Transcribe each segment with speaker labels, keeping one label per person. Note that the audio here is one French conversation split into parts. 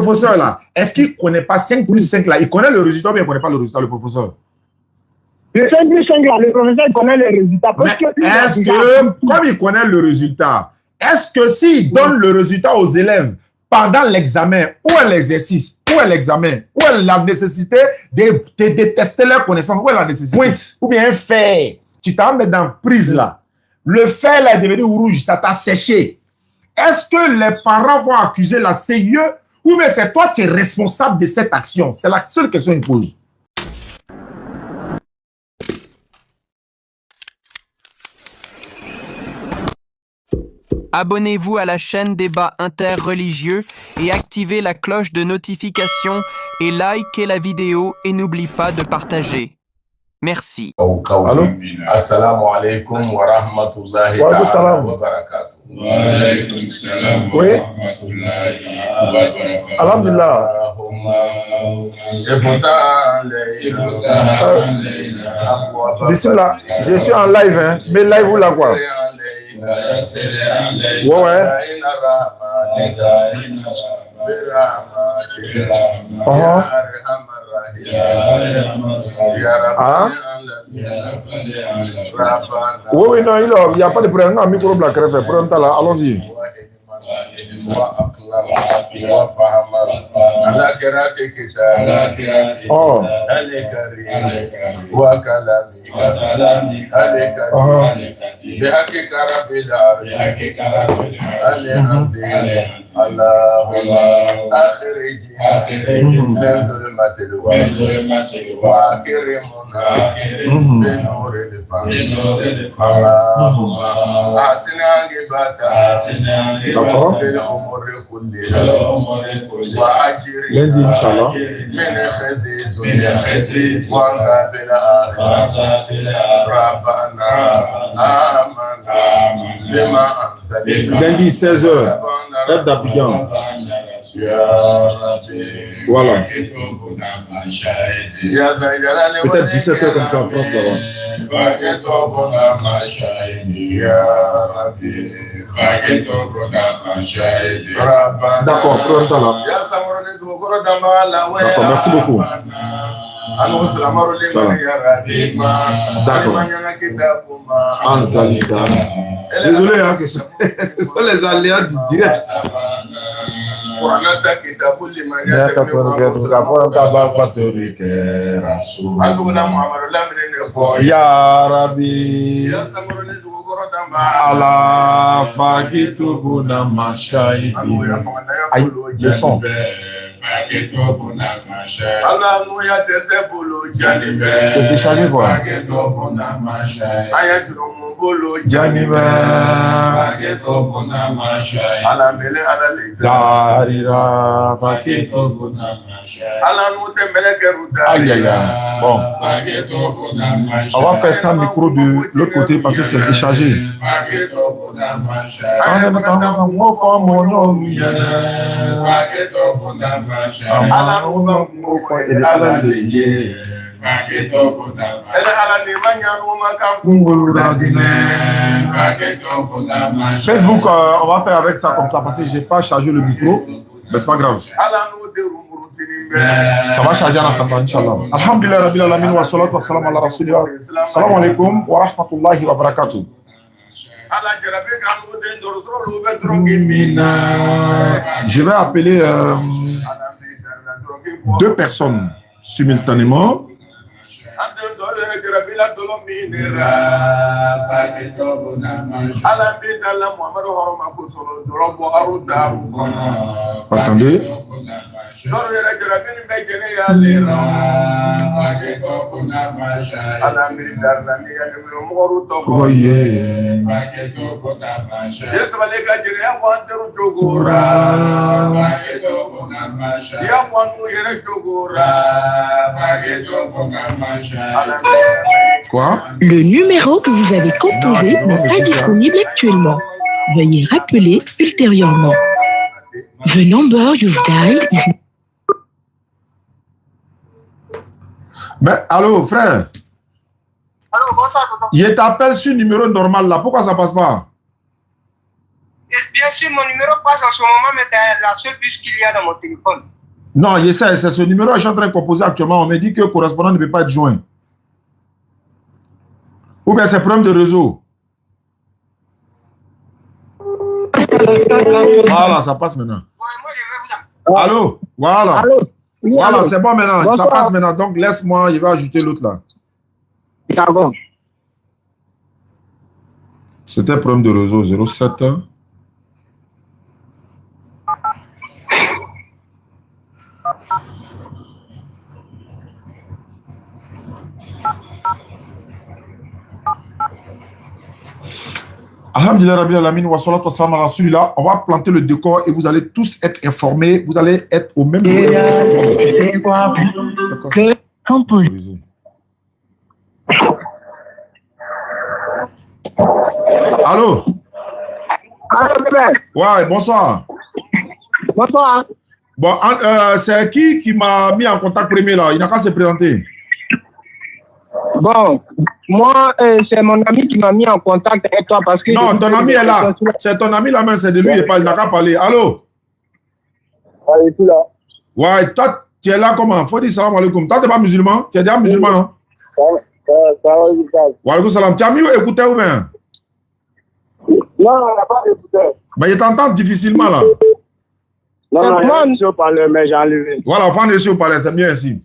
Speaker 1: professeur là, est-ce qu'il ne connaît pas 5 plus 5 là? Il connaît le résultat, mais il ne connaît pas le résultat, le professeur.
Speaker 2: Le 5 plus 5 là, le professeur connaît le résultat.
Speaker 1: Mais est-ce que, comme il connaît le résultat, est-ce que s'il donne le résultat aux élèves pendant l'examen, où est l'exercice, où est l'examen, où est la nécessité de tester leurs connaissances, où est la nécessité? Pointe, ou bien un fer, tu t'en mets dans prise là. Le fer là est devenu rouge, ça t'a séché. Est-ce que les parents vont accuser la CIE ou bien c'est toi qui es responsable de cette action? C'est la seule question qu'ils posent.
Speaker 3: Abonnez-vous à la chaîne Débat Interreligieux et activez la cloche de notification et likez la vidéo et n'oublie pas de partager. Merci.
Speaker 1: Allô?
Speaker 4: Assalamu alaikum wa rahmatullahi wa barakatuh.
Speaker 5: Wa alaikum salam wa
Speaker 1: Oui.
Speaker 5: rahmatullahi wa barakatuh.
Speaker 1: Alhamdulillah. Bismillah, je suis en live, hein. Mais live ou là quoi? Ouais. Ah? Oui, non, il n'y a pas de problème. Un micro black refait. Allons-y. Oh. D'accord. Lundi, Inch'Allah. Lundi, 16h, heure d'Abidjan. Voilà. Peut-être 17h comme ça en France là-bas. D'accord, prenons le temps là. D'accord, merci beaucoup. D'accord. Anzalida. Désolé, hein, ce sont les aléas du direct. Ya Rabbi Allah Fakitubuna Mashaiti. Aïe, le son. C'est déchargé quoi. Janiba Darira Faketo. Aïe aïe aïe. Bon. On va faire ça micro de l'autre côté parce que c'est déchargé. Facebook, on va faire avec ça comme ça parce que j'ai pas chargé le micro, mais c'est pas grave. Ça va charger en attendant, Inch'Allah. Alhamdulillah, Rabbil Alamin, wa salatu wa salam ala Rasulillah. Assalamu alaikum wa rahmatullahi wa barakatuh. Je vais appeler 2 personnes simultanément. Attendez. Quoi?
Speaker 6: Le numéro que vous avez composé n'est pas disponible actuellement. Veuillez rappeler ultérieurement. The number you've dialed is...
Speaker 1: Mais allô, frère? Allô, bonsoir. Je t'appelle sur numéro normal là. Pourquoi ça passe pas?
Speaker 7: Bien sûr, mon numéro passe en ce moment, mais c'est la seule puce qu'il y a dans mon téléphone.
Speaker 1: Non, c'est ce numéro que je suis en train de composer actuellement. On me dit que le correspondant ne peut pas être joint. Ou bien c'est problème de réseau. Voilà, ça passe maintenant.
Speaker 7: Ouais, moi, je vais vous...
Speaker 1: Allô? Voilà.
Speaker 2: Allô? Oui,
Speaker 1: Voilà,
Speaker 2: allô?
Speaker 1: c'est bon maintenant.
Speaker 2: Bonsoir.
Speaker 1: Ça passe maintenant. Donc, laisse-moi, je vais ajouter l'autre là.
Speaker 2: D'accord.
Speaker 1: C'était un problème de réseau 07. Alhamdulillah Rabbil Alamin wa salatu wa salam ala Rasulillah. On va planter le décor et vous allez tous être informés. Vous allez être au même niveau.
Speaker 6: Compose.
Speaker 1: Allô?
Speaker 2: Allô, bébé?
Speaker 1: Ouais, bonsoir.
Speaker 2: Bonsoir.
Speaker 1: Bon, c'est qui m'a mis en contact premier là? Il n'a qu'à se présenter.
Speaker 2: Bon, moi, c'est mon ami qui m'a mis en contact avec toi parce que...
Speaker 1: Non, ton ami est là. C'est ton ami là, mais c'est de lui, il n'a qu'à parler. Allô?
Speaker 2: Ouais, il est là.
Speaker 1: Ouais, toi, tu es là comment? Faut dire salam alaikum. Toi, tu n'es pas musulman? Tu es déjà musulman, non?
Speaker 2: Ça va.
Speaker 1: Wa alaikum salam. Tu as mis écouteur ou bien?
Speaker 2: Non, il n'y a pas d'écouteur.
Speaker 1: Mais je t'entends difficilement là.
Speaker 2: Non, je ne parle, mais j'ai enlevé.
Speaker 1: Voilà, on va en essayer au palais, c'est mieux ainsi.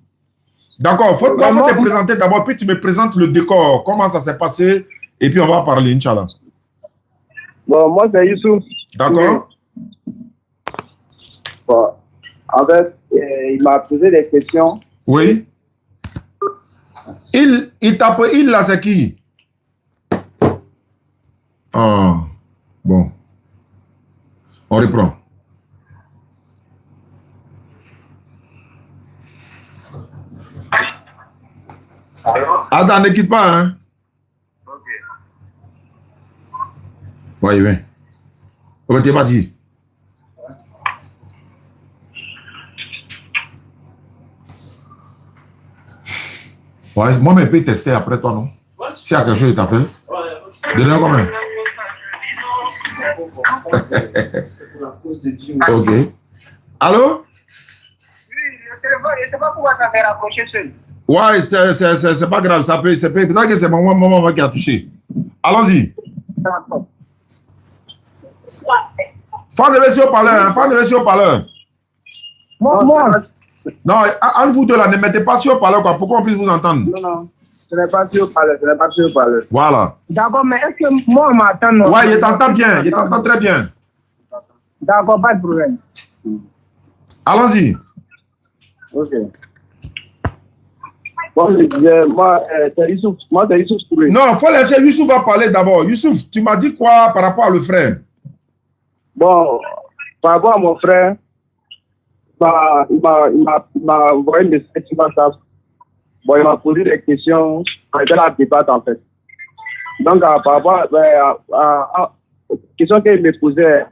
Speaker 1: D'accord, faut te présenter d'abord, puis tu me présentes le décor, comment ça s'est passé, et puis on va parler, Inch'Allah.
Speaker 2: Bon, moi, c'est Youssouf.
Speaker 1: D'accord?
Speaker 2: Bon, en fait, il m'a posé des questions.
Speaker 1: Oui. Il tape, il là, c'est qui? Ah, bon. On reprend. Attends, ne quitte pas, hein?
Speaker 7: Ok.
Speaker 1: Ouais, oui. On t'es pas dit. Ouais, moi, je peux tester après toi, non? S'il y a quelque chose, je t'appelle. Donne-moi combien? Ok. Allô?
Speaker 7: Oui, le téléphone, je ne sais pas pourquoi ça fait raccrocher seul.
Speaker 1: Ouais, c'est pas grave, ça peut, peut-être que c'est maman qui a touché. Allons-y. Fan de version parleur, hein, fan de version parleur.
Speaker 2: Moi.
Speaker 1: Non, entre vous deux là, ne mettez pas sur parleur, quoi, pour qu'on puisse vous entendre.
Speaker 2: Non, ce n'est pas sûr parler,
Speaker 1: Voilà.
Speaker 2: D'accord, mais est-ce que moi, on m'attend? Non?
Speaker 1: Ouais, il t'entend bien, il t'entend très bien.
Speaker 2: D'accord, pas de problème.
Speaker 1: Allons-y.
Speaker 2: Ok. Bon, moi, c'est Youssouf. Moi, c'est Youssouf Touré.
Speaker 1: Non, il faut laisser Youssouf va parler d'abord. Youssouf, tu m'as dit quoi par rapport à le frère?
Speaker 2: Bon, par rapport à mon frère, il m'a envoyé un message sur WhatsApp. Bon, il m'a posé des questions. C'était la débat, en fait. Donc, par rapport à questions qu'il me posait,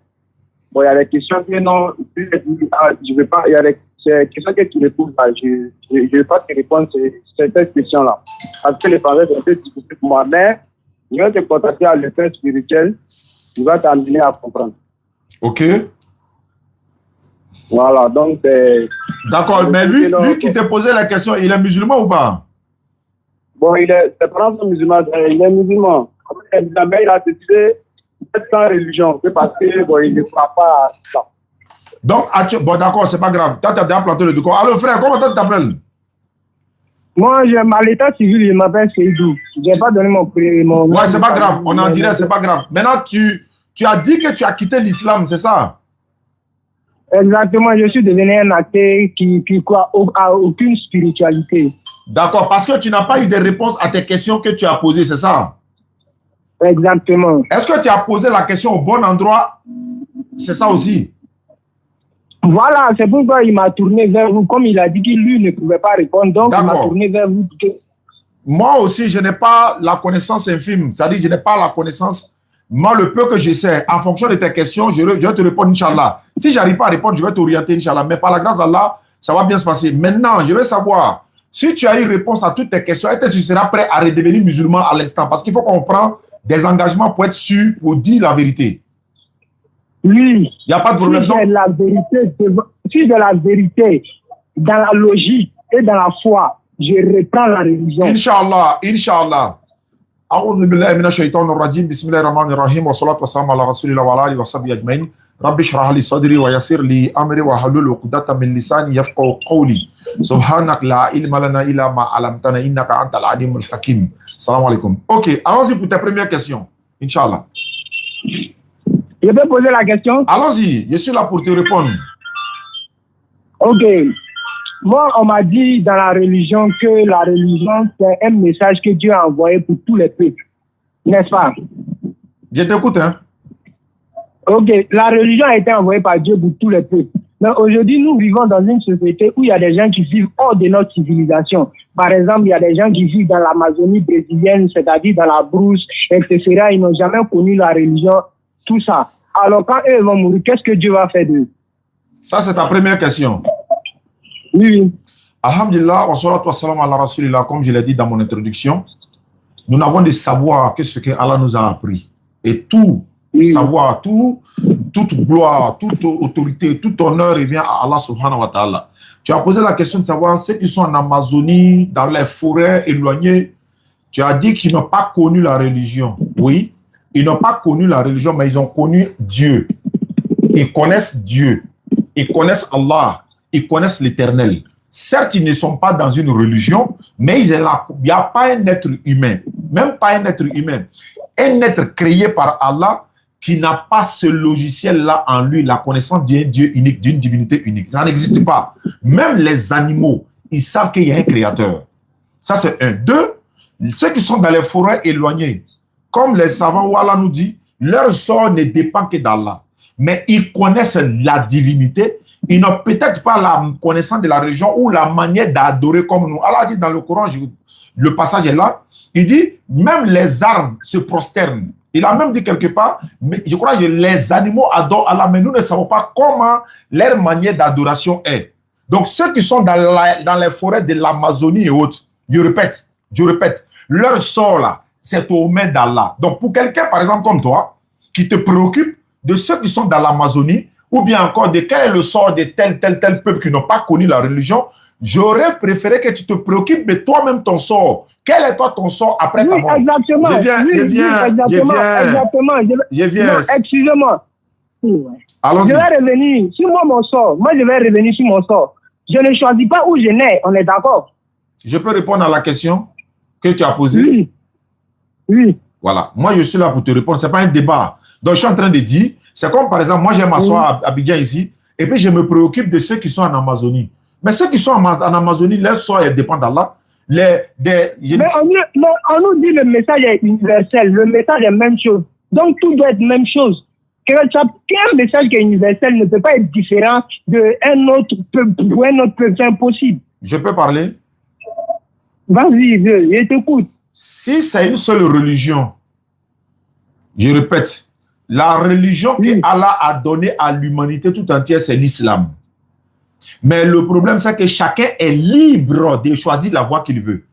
Speaker 2: bon, il y a des questions que non, je ne veux pas, il y a des questions que tu me poses, je ne vais pas te répondre sur cette question-là. Parce que les français, c'est un peu difficile pour moi. Mais, je vais te contacter à l'état spirituel, il va t'amener à comprendre.
Speaker 1: Ok.
Speaker 2: Voilà, donc c'est...
Speaker 1: D'accord, mais lui qui t'a posé la question, il est musulman ou pas?
Speaker 2: Bon, ses parents sont musulmans, il est musulman. Mais il a décidé d'être sans religion, c'est parce que bon, il ne croit pas à ça.
Speaker 1: Donc, bon, d'accord, c'est pas grave. Toi, tu as déjà planté le décor. Alors, frère, comment tu t'appelles?
Speaker 2: Moi, à l'état civil, je m'appelle Seydou. Je n'ai pas donné mon prénom.
Speaker 1: Ouais, c'est pas grave. On en dirait, c'est pas grave. Maintenant, tu as dit que tu as quitté l'islam, c'est ça?
Speaker 2: Exactement, je suis devenu un athée qui croit à aucune spiritualité.
Speaker 1: D'accord, parce que tu n'as pas eu de réponse à tes questions que tu as posées, c'est ça?
Speaker 2: Exactement.
Speaker 1: Est-ce que tu as posé la question au bon endroit? C'est ça aussi?
Speaker 2: Voilà, c'est pourquoi il m'a tourné vers vous. Comme il a dit qu'il lui ne pouvait pas répondre, donc il m'a tourné vers vous.
Speaker 1: Moi aussi, je n'ai pas la connaissance infime. C'est-à-dire que je n'ai pas la connaissance. Moi, le peu que je sais, en fonction de tes questions, je vais te répondre, Inch'Allah. Si je n'arrive pas à répondre, je vais t'orienter, Inch'Allah. Mais par la grâce d'Allah, ça va bien se passer. Maintenant, je vais savoir, si tu as eu réponse à toutes tes questions, est-ce que tu seras prêt à redevenir musulman à l'instant? Parce qu'il faut qu'on prenne des engagements pour être sûr, pour dire la vérité.
Speaker 2: Oui.
Speaker 1: Il n'y a pas de problème.
Speaker 2: Si j'ai la vérité dans la logique et dans la foi, je reprends la religion.
Speaker 1: Inch'Allah, Inch'Allah. أعوذ بالله من الشيطان الرجيم بسم الله الرحمن الرحيم والصلاة والسلام على رسول الله وعلى آله وصحبه أجمعين رب اشرح لي صدري ويسر لي أمري واحلل عقدة من لساني يفقهوا قولي سبحانك لا علم لنا إلا ما علمتنا إنك أنت العليم الحكيم. Salam alaikum. Ok, allons-y pour ta première question. Inch'Allah.
Speaker 2: Je peux poser la question?
Speaker 1: Allons-y, je suis là pour te répondre.
Speaker 2: Ok. Moi, on m'a dit dans la religion que la religion, c'est un message que Dieu a envoyé pour tous les peuples. N'est-ce pas?
Speaker 1: Je t'écoute, hein?
Speaker 2: Ok. La religion a été envoyée par Dieu pour tous les peuples. Mais aujourd'hui, nous vivons dans une société où il y a des gens qui vivent hors de notre civilisation. Par exemple, il y a des gens qui vivent dans l'Amazonie brésilienne, c'est-à-dire dans la brousse, etc. Ils n'ont jamais connu la religion, tout ça. Alors, quand eux vont mourir, qu'est-ce que Dieu va faire d'eux?
Speaker 1: Ça, c'est ta première question.
Speaker 2: Oui.
Speaker 1: Alhamdulillah, wa salatu wa salam ala rasulillah, comme je l'ai dit dans mon introduction, nous n'avons de savoir que ce que Allah nous a appris. Et tout savoir, toute gloire, toute autorité, tout honneur revient à Allah subhanahu wa ta'ala. Tu as posé la question de savoir ceux qui sont en Amazonie, dans les forêts éloignées, tu as dit qu'ils n'ont pas connu la religion. Oui, ils n'ont pas connu la religion, mais ils ont connu Dieu. Ils connaissent Dieu. Ils connaissent Allah. Ils connaissent l'Éternel. Certes, ils ne sont pas dans une religion, mais il n'y a pas un être humain, même pas un être humain, un être créé par Allah qui n'a pas ce logiciel-là en lui, la connaissance d'un Dieu unique, d'une divinité unique. Ça n'existe pas. Même les animaux, ils savent qu'il y a un créateur. Ça, c'est un. Deux, ceux qui sont dans les forêts éloignées, comme les savants où Allah nous dit, leur sort ne dépend que d'Allah. Mais ils connaissent la divinité. Ils n'ont peut-être pas la connaissance de la religion ou la manière d'adorer comme nous. Allah dit dans le Coran, le passage est là, il dit, même les arbres se prosternent. Il a même dit quelque part, mais je crois que les animaux adorent Allah, mais nous ne savons pas comment leur manière d'adoration est. Donc ceux qui sont dans les forêts de l'Amazonie et autres, je répète, leur sort là, c'est aux mains d'Allah. Donc pour quelqu'un, par exemple, comme toi, qui te préoccupe de ceux qui sont dans l'Amazonie, ou bien encore de quel est le sort de tel peuple qui n'ont pas connu la religion, j'aurais préféré que tu te préoccupes de toi-même ton sort. Quel est toi ton sort après ta mort?
Speaker 2: Exactement.
Speaker 1: Je viens.
Speaker 2: Excusez-moi.
Speaker 1: Allons-y.
Speaker 2: Je vais revenir sur mon sort. Moi, je vais revenir sur mon sort. Je ne choisis pas où je nais, on est d'accord?
Speaker 1: Je peux répondre à la question que tu as posée?
Speaker 2: Oui.
Speaker 1: Voilà. Moi, je suis là pour te répondre. Ce n'est pas un débat. Donc, je suis en train de dire, c'est comme par exemple, moi, j'ai m'asseoir à Abidjan ici, et puis je me préoccupe de ceux qui sont en Amazonie. Mais ceux qui sont en Amazonie, leur sort dépend d'Allah. Mais
Speaker 2: on nous dit le message est universel. Le message est la même chose. Donc, tout doit être la même chose. Qu'un message qui est universel ne peut pas être différent d'un autre peuple ou un autre peuple. C'est impossible.
Speaker 1: Je peux parler?
Speaker 2: Vas-y, je t'écoute.
Speaker 1: Si c'est une seule religion, je répète, la religion que Allah a donnée à l'humanité tout entière, c'est l'islam. Mais le problème, c'est que chacun est libre de choisir la voie qu'il veut.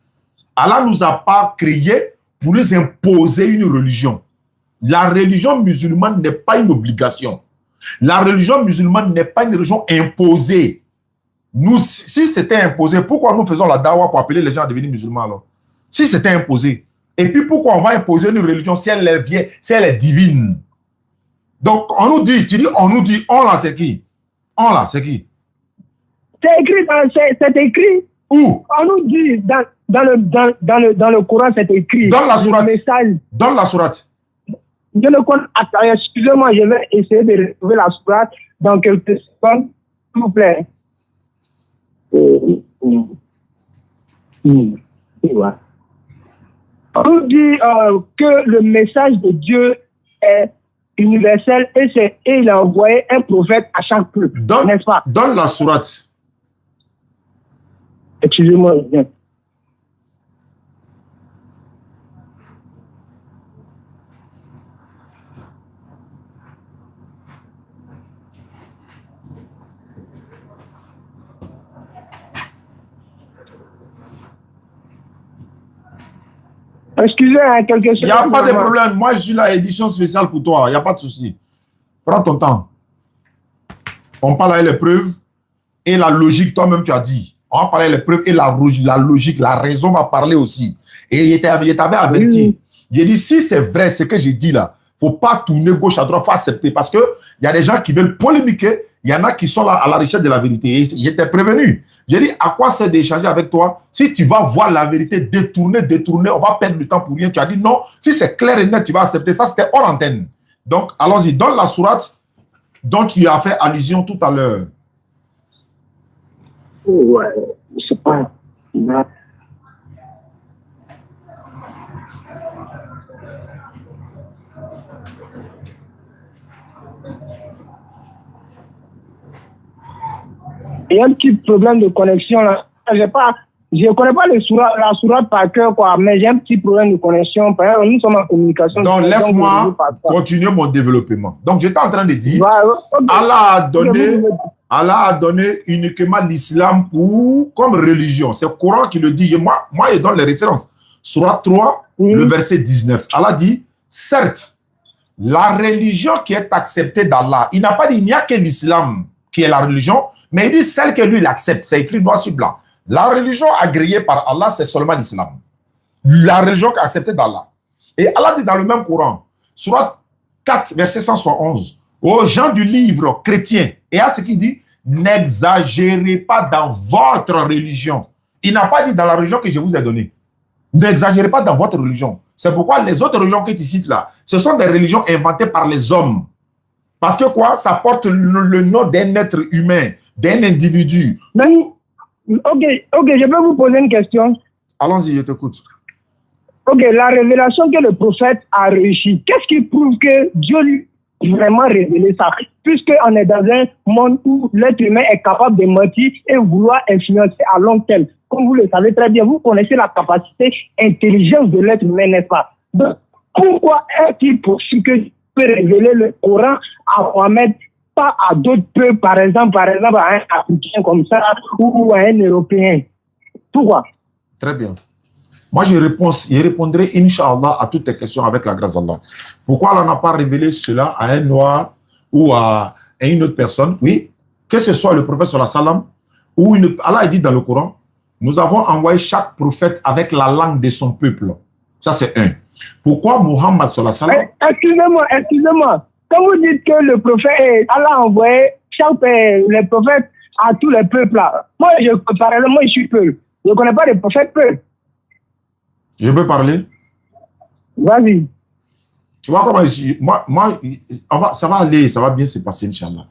Speaker 1: Allah ne nous a pas créés pour nous imposer une religion. La religion musulmane n'est pas une obligation. La religion musulmane n'est pas une religion imposée. Nous, si c'était imposé, pourquoi nous faisons la dawa pour appeler les gens à devenir musulmans alors? Si c'était imposé. Et puis pourquoi on va imposer une religion si elle est bien, si elle est divine? Donc on nous dit, on là c'est qui? On là c'est qui?
Speaker 2: C'est écrit, c'est écrit.
Speaker 1: Où?
Speaker 2: On nous dit dans le Coran, c'est écrit.
Speaker 1: Dans la sourate.
Speaker 2: Message.
Speaker 1: Dans la sourate.
Speaker 2: Je ne connais pas. Excusez-moi, je vais essayer de retrouver la sourate dans quelques secondes, s'il vous plaît. On nous dit que le message de Dieu est universel et il a envoyé un prophète à chaque peuple. N'est-ce pas?
Speaker 1: Dans la sourate.
Speaker 2: Excusez-moi, bien. Excusez, quelque chose.
Speaker 1: Il n'y a pas de problème. Moi, je suis là, édition spéciale pour toi. Il n'y a pas de souci. Prends ton temps. On parle avec les preuves et la logique, toi-même tu as dit. On va parler avec les preuves et la logique, la raison va parler aussi. Et il t'avait averti. J'ai dit, si c'est vrai ce que j'ai dit là, il ne faut pas tourner gauche à droite, il faut accepter. Parce qu'il y a des gens qui veulent polémiquer, il y en a qui sont là à la recherche de la vérité. Et j'étais prévenu. J'ai dit, à quoi c'est d'échanger avec toi? Si tu vas voir la vérité détourner, on va perdre du temps pour rien. Tu as dit non. Si c'est clair et net, tu vas accepter. Ça, c'était hors antenne. Donc, allons-y. Donne la sourate dont tu as fait allusion tout à l'heure.
Speaker 2: Ouais, je sais pas. Il y a un petit problème de connexion là. Je ne connais pas la sourate par cœur, quoi, mais j'ai un petit problème de connexion. Par exemple, nous sommes en communication.
Speaker 1: Donc, laisse-moi continuer mon développement. Donc, j'étais en train de dire, okay. Allah a donné uniquement l'islam comme religion. C'est le Coran qui le dit. Et moi, je donne les références. Sourate 3, le verset 19. Allah dit, certes, la religion qui est acceptée d'Allah, il n'a pas dit, il n'y a que l'islam qui est la religion, mais il dit celle que lui, il accepte. C'est écrit noir sur blanc. La religion agréée par Allah, c'est seulement l'islam. La religion qui est acceptée d'Allah. Et Allah dit dans le même Coran, Sourate 4, verset 171, aux gens du livre chrétien, et à ce qu'il dit, n'exagérez pas dans votre religion. Il n'a pas dit dans la religion que je vous ai donnée. N'exagérez pas dans votre religion. C'est pourquoi les autres religions que tu cites là, ce sont des religions inventées par les hommes. Parce que quoi? Ça porte le nom d'un être humain, d'un individu.
Speaker 2: Ok, je peux vous poser une question.
Speaker 1: Allons-y, je t'écoute.
Speaker 2: Ok, la révélation que le prophète a réussi, qu'est-ce qui prouve que Dieu lui a vraiment révélé ça? Puisqu'on est dans un monde où l'être humain est capable de mentir et vouloir influencer à long terme. Comme vous le savez très bien, vous connaissez la capacité intelligence de l'être humain, n'est-ce pas? Donc, pourquoi est-il possible que Dieu peut révéler le Coran à Mohamed, pas à d'autres peuples, par exemple à un Africain comme ça, ou à un Européen? Pourquoi?
Speaker 1: Très bien. Moi, je répondrai, Inch'Allah, à toutes tes questions avec la grâce d'Allah. Pourquoi Allah n'a pas révélé cela à un noir ou à une autre personne? Oui, que ce soit le prophète sallallahu alayhi wa sallam ou Allah a dit dans le Coran, nous avons envoyé chaque prophète avec la langue de son peuple. Ça, c'est un. Pourquoi Muhammad sallallahu alayhi wa sallam?
Speaker 2: Excusez-moi. Quand vous dites que le prophète, Allah a envoyé les prophètes à tous les peuples là. Moi, parallèlement, je suis peuple. Je ne connais pas les prophètes peuples.
Speaker 1: Je peux parler?
Speaker 2: Vas-y.
Speaker 1: Tu vois comment ça va aller, ça va bien se passer, Inch'Allah.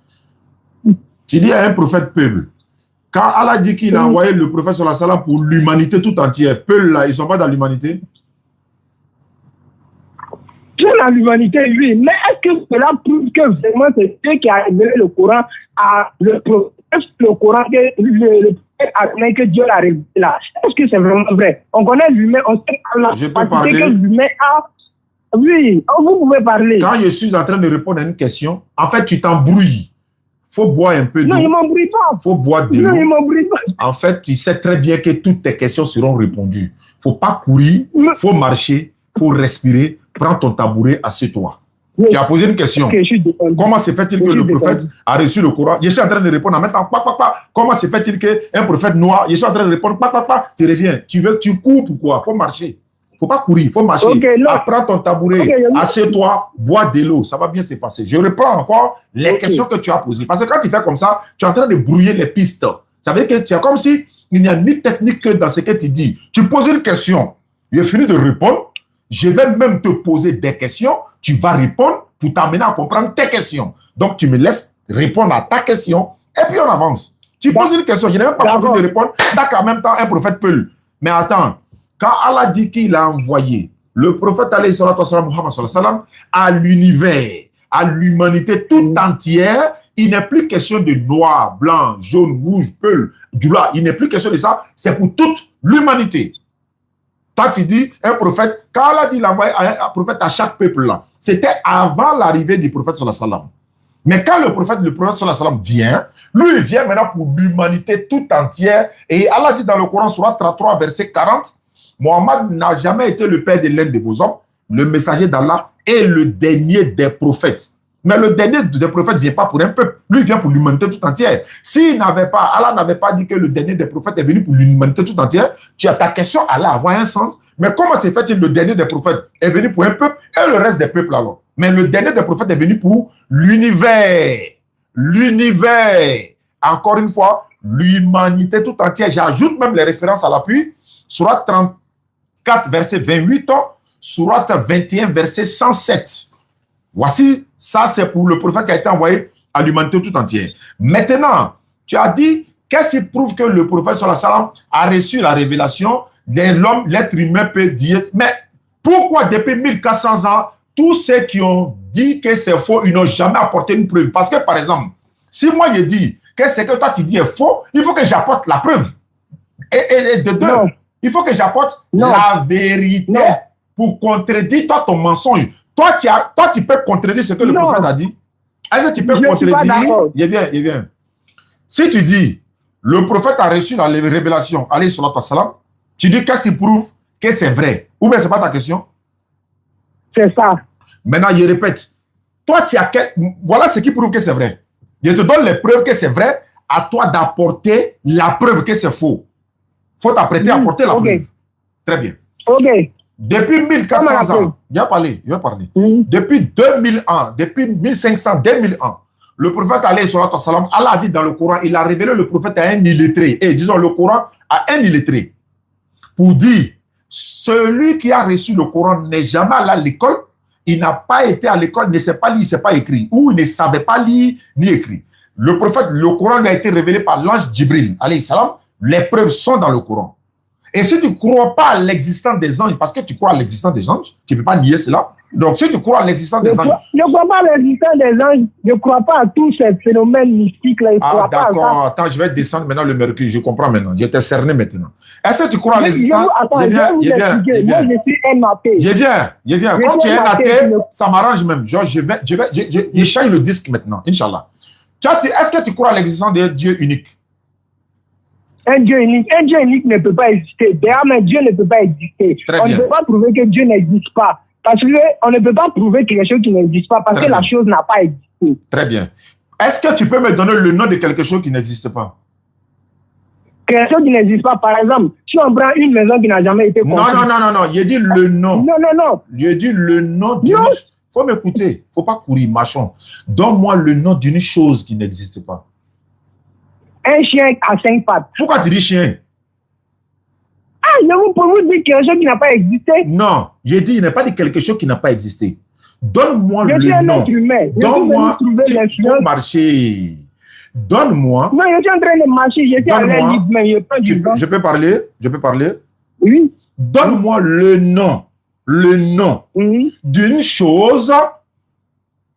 Speaker 1: Tu dis à un prophète peuple. Quand Allah dit qu'il a envoyé le prophète sallallahu alayhi wa sallam pour l'humanité tout entière, peuple là, ils ne sont pas dans l'humanité?
Speaker 2: Dans l'humanité, oui. Mais est-ce que cela prouve que vraiment c'est Dieu qui a révélé le Coran à le prophète, le Coran que le prophète que Dieu l'a révélé là? Est-ce que c'est vraiment vrai? On connaît l'humain, on sait
Speaker 1: je peux parler.
Speaker 2: Que l'humain a... Oui, vous pouvez parler.
Speaker 1: Quand je suis en train de répondre à une question, en fait, tu t'embrouilles. Il faut boire un peu d'eau.
Speaker 2: Non, il ne m'embrouille pas.
Speaker 1: Il faut boire de l'eau.
Speaker 2: Non, il ne m'embrouille pas.
Speaker 1: En fait, tu sais très bien que toutes tes questions seront répondues. Il ne faut pas courir, il faut marcher, il faut respirer. Prends ton tabouret, assieds-toi. Oui. Tu as posé une question. Okay, comment se fait-il que le prophète a reçu le Coran? Je suis en train de répondre en mettant comment se fait-il qu'un prophète noir, je suis en train de répondre tu reviens. Tu cours pourquoi? Il faut marcher. Il ne faut pas courir, il faut marcher. Prends ton tabouret, assieds-toi, bois de l'eau. Ça va bien se passer. Je reprends encore les questions que tu as posées. Parce que quand tu fais comme ça, tu es en train de brouiller les pistes. Ça veut dire que tu es comme si il n'y a ni technique que dans ce que tu dis. Tu poses une question. J'ai fini de répondre. Je vais même te poser des questions, tu vas répondre pour t'amener à comprendre tes questions. Donc, tu me laisses répondre à ta question et puis on avance. Tu poses une question, je n'ai même pas envie de répondre, d'accord, en même temps, un prophète peut. Mais attends, quand Allah dit qu'il a envoyé le prophète Muhammad sallallahu alayhi wa sallam à l'univers, à l'humanité toute entière, il n'est plus question de noir, blanc, jaune, rouge, peul, du là. Il n'est plus question de ça, c'est pour toute l'humanité. Toi, tu dis, un prophète, quand Allah dit qu'il a envoyé un prophète à chaque peuple là, c'était avant l'arrivée du prophète sallallahu alayhi wa sallam. Mais quand le prophète sallallahu alayhi wa sallam vient, lui, il vient maintenant pour l'humanité toute entière. Et Allah dit dans le Coran, Sourate 33, verset 40, Mohammed n'a jamais été le père de l'un de vos hommes, le messager d'Allah est le dernier des prophètes. Mais le dernier des prophètes ne vient pas pour un peuple. Lui, il vient pour l'humanité tout entière. Allah n'avait pas dit que le dernier des prophètes est venu pour l'humanité tout entière, ta question allait avoir un sens. Mais comment s'est fait que le dernier des prophètes est venu pour un peuple et le reste des peuples alors? Mais le dernier des prophètes est venu pour l'univers. L'univers. Encore une fois, l'humanité tout entière. J'ajoute même les références à l'appui. Sourate 34, verset 28, Sourate 21, verset 107. Voici, ça c'est pour le prophète qui a été envoyé à l'humanité tout entière. Maintenant, tu as dit, qu'est-ce qui prouve que le prophète sallallahu alayhi wa sallam a reçu la révélation de l'homme, l'être humain peut dire, mais pourquoi depuis 1400 ans, tous ceux qui ont dit que c'est faux, ils n'ont jamais apporté une preuve? Parce que par exemple, si moi je dis que ce que toi tu dis est faux, il faut que j'apporte la preuve. Et de deux, il faut que j'apporte la vérité pour contredire toi ton mensonge. Toi, tu peux contredire ce que le prophète a dit. Est-ce que tu peux contredire? Il vient. Si tu dis, le prophète a reçu la révélation, alayhi salatu wassalam, tu dis qu'est-ce qui prouve que c'est vrai? Ou bien c'est pas ta question?
Speaker 2: C'est ça.
Speaker 1: Maintenant, je répète. Toi, voilà ce qui prouve que c'est vrai. Je te donne les preuves que c'est vrai. À toi d'apporter la preuve que c'est faux. Il faut t'apprêter à apporter la preuve. Très bien.
Speaker 2: Ok.
Speaker 1: Depuis 1400 ans, je vais parler. Depuis 2000 ans, depuis 1500, 2000 ans, le prophète alayhi salatu wassalam, Allah a dit dans le Coran, il a révélé le prophète à un illettré. Et disons le Coran à un illettré. Pour dire, celui qui a reçu le Coran n'est jamais allé à l'école, il n'a pas été à l'école, il ne sait pas lire, il ne sait pas écrire, ou il ne savait pas lire ni écrire. Le prophète, le Coran lui a été révélé par l'ange Jibril, alayhi salam. Les preuves sont dans le Coran. Et si tu ne crois pas à l'existence des anges, parce que tu crois à l'existence des anges, tu ne peux pas nier cela. Donc, si tu crois à l'existence des anges...
Speaker 2: Je ne crois pas à l'existence des anges, je ne crois pas à tous ces phénomènes mystiques-là.
Speaker 1: D'accord, attends, je vais descendre maintenant le mercure, je comprends maintenant, je t'ai cerné maintenant. Est-ce que tu crois à l'existence...
Speaker 2: Moi, je suis un athée.
Speaker 1: Je viens. Comme tu es un athée, ça m'arrange même. Genre, je change le disque maintenant, Inch'Allah. Est-ce que tu crois à l'existence d'un Dieu unique?
Speaker 2: Un Dieu unique ne peut pas exister. D'ailleurs, un Dieu ne peut pas exister. On ne peut pas prouver que Dieu n'existe pas. Parce qu'on ne peut pas prouver quelque chose qui n'existe pas parce que la chose n'a pas existé.
Speaker 1: Très bien. Est-ce que tu peux me donner le nom de quelque chose qui n'existe pas?
Speaker 2: Quelque chose qui n'existe pas. Par exemple, si on prend une maison qui n'a jamais été construite.
Speaker 1: Non. J'ai dit le nom.
Speaker 2: Non.
Speaker 1: J'ai dit le nom d'une... Faut m'écouter. Faut pas courir, machin. Donne-moi le nom d'une chose qui n'existe pas.
Speaker 2: Un chien à 5 pattes.
Speaker 1: Pourquoi tu dis chien?
Speaker 2: Je peux vous dire quelque chose qui n'a pas existé.
Speaker 1: Non, j'ai dit, il n'a pas dit quelque chose qui n'a pas existé. Donne-moi le nom.
Speaker 2: Je suis un être humain.
Speaker 1: Donne-moi, il faut marcher. Donne-moi.
Speaker 2: Non, je suis en train de marcher. Je suis en train de mais
Speaker 1: je peux parler?
Speaker 2: Oui.
Speaker 1: Donne-moi le nom d'une chose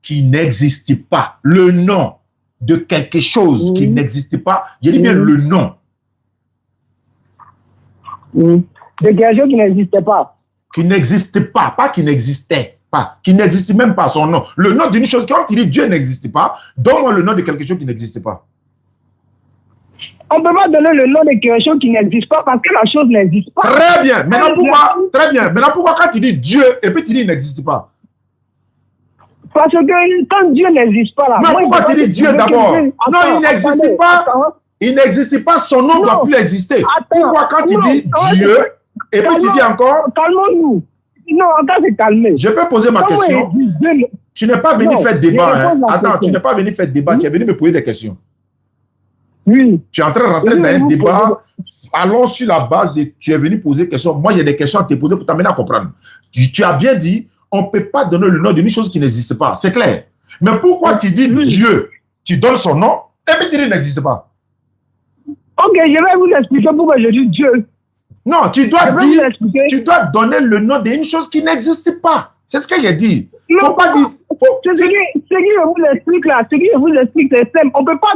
Speaker 1: qui n'existe pas. Le nom de quelque chose qui n'existe pas. Je dis bien le nom.
Speaker 2: De quelque chose qui n'existait pas.
Speaker 1: Qui n'existe pas, pas qui n'existait pas, qui n'existe même pas son nom. Le nom d'une chose, quand tu dis Dieu n'existe pas, donne-moi le nom de quelque chose qui n'existe pas.
Speaker 2: On ne peut pas donner le nom de quelque chose qui n'existe pas parce que la chose n'existe pas.
Speaker 1: Très bien. Maintenant, pourquoi quand tu dis Dieu et puis tu dis il n'existe pas?
Speaker 2: Parce que quand Dieu n'existe pas là.
Speaker 1: Mais pourquoi tu dis Dieu d'abord? Non, il n'existe pas. Il n'existe pas, son nom ne doit plus exister. Pourquoi quand tu dis Dieu et puis tu dis encore...
Speaker 2: Calmons-nous. Non, on c'est calmer.
Speaker 1: Je peux poser ma question. Tu n'es pas venu faire débat. Attends, tu n'es pas venu faire débat. Tu es venu me poser des questions.
Speaker 2: Oui.
Speaker 1: Tu es en train de rentrer dans un débat. Allons sur la base de... Tu es venu poser des questions. Moi, il y a des questions à te poser pour t'amener à comprendre. Tu as bien dit, on ne peut pas donner le nom d'une chose qui n'existe pas. C'est clair. Mais pourquoi tu dis Dieu? Tu donnes son nom et puis tu dis qu'il n'existe pas.
Speaker 2: Ok, je vais vous expliquer pourquoi je dis Dieu.
Speaker 1: Non, tu dois donner le nom d'une chose qui n'existe pas. C'est ce que j'ai dit.
Speaker 2: Non,
Speaker 1: faut pas dire.
Speaker 2: Ce que je vous explique là, c'est simple. On ne peut pas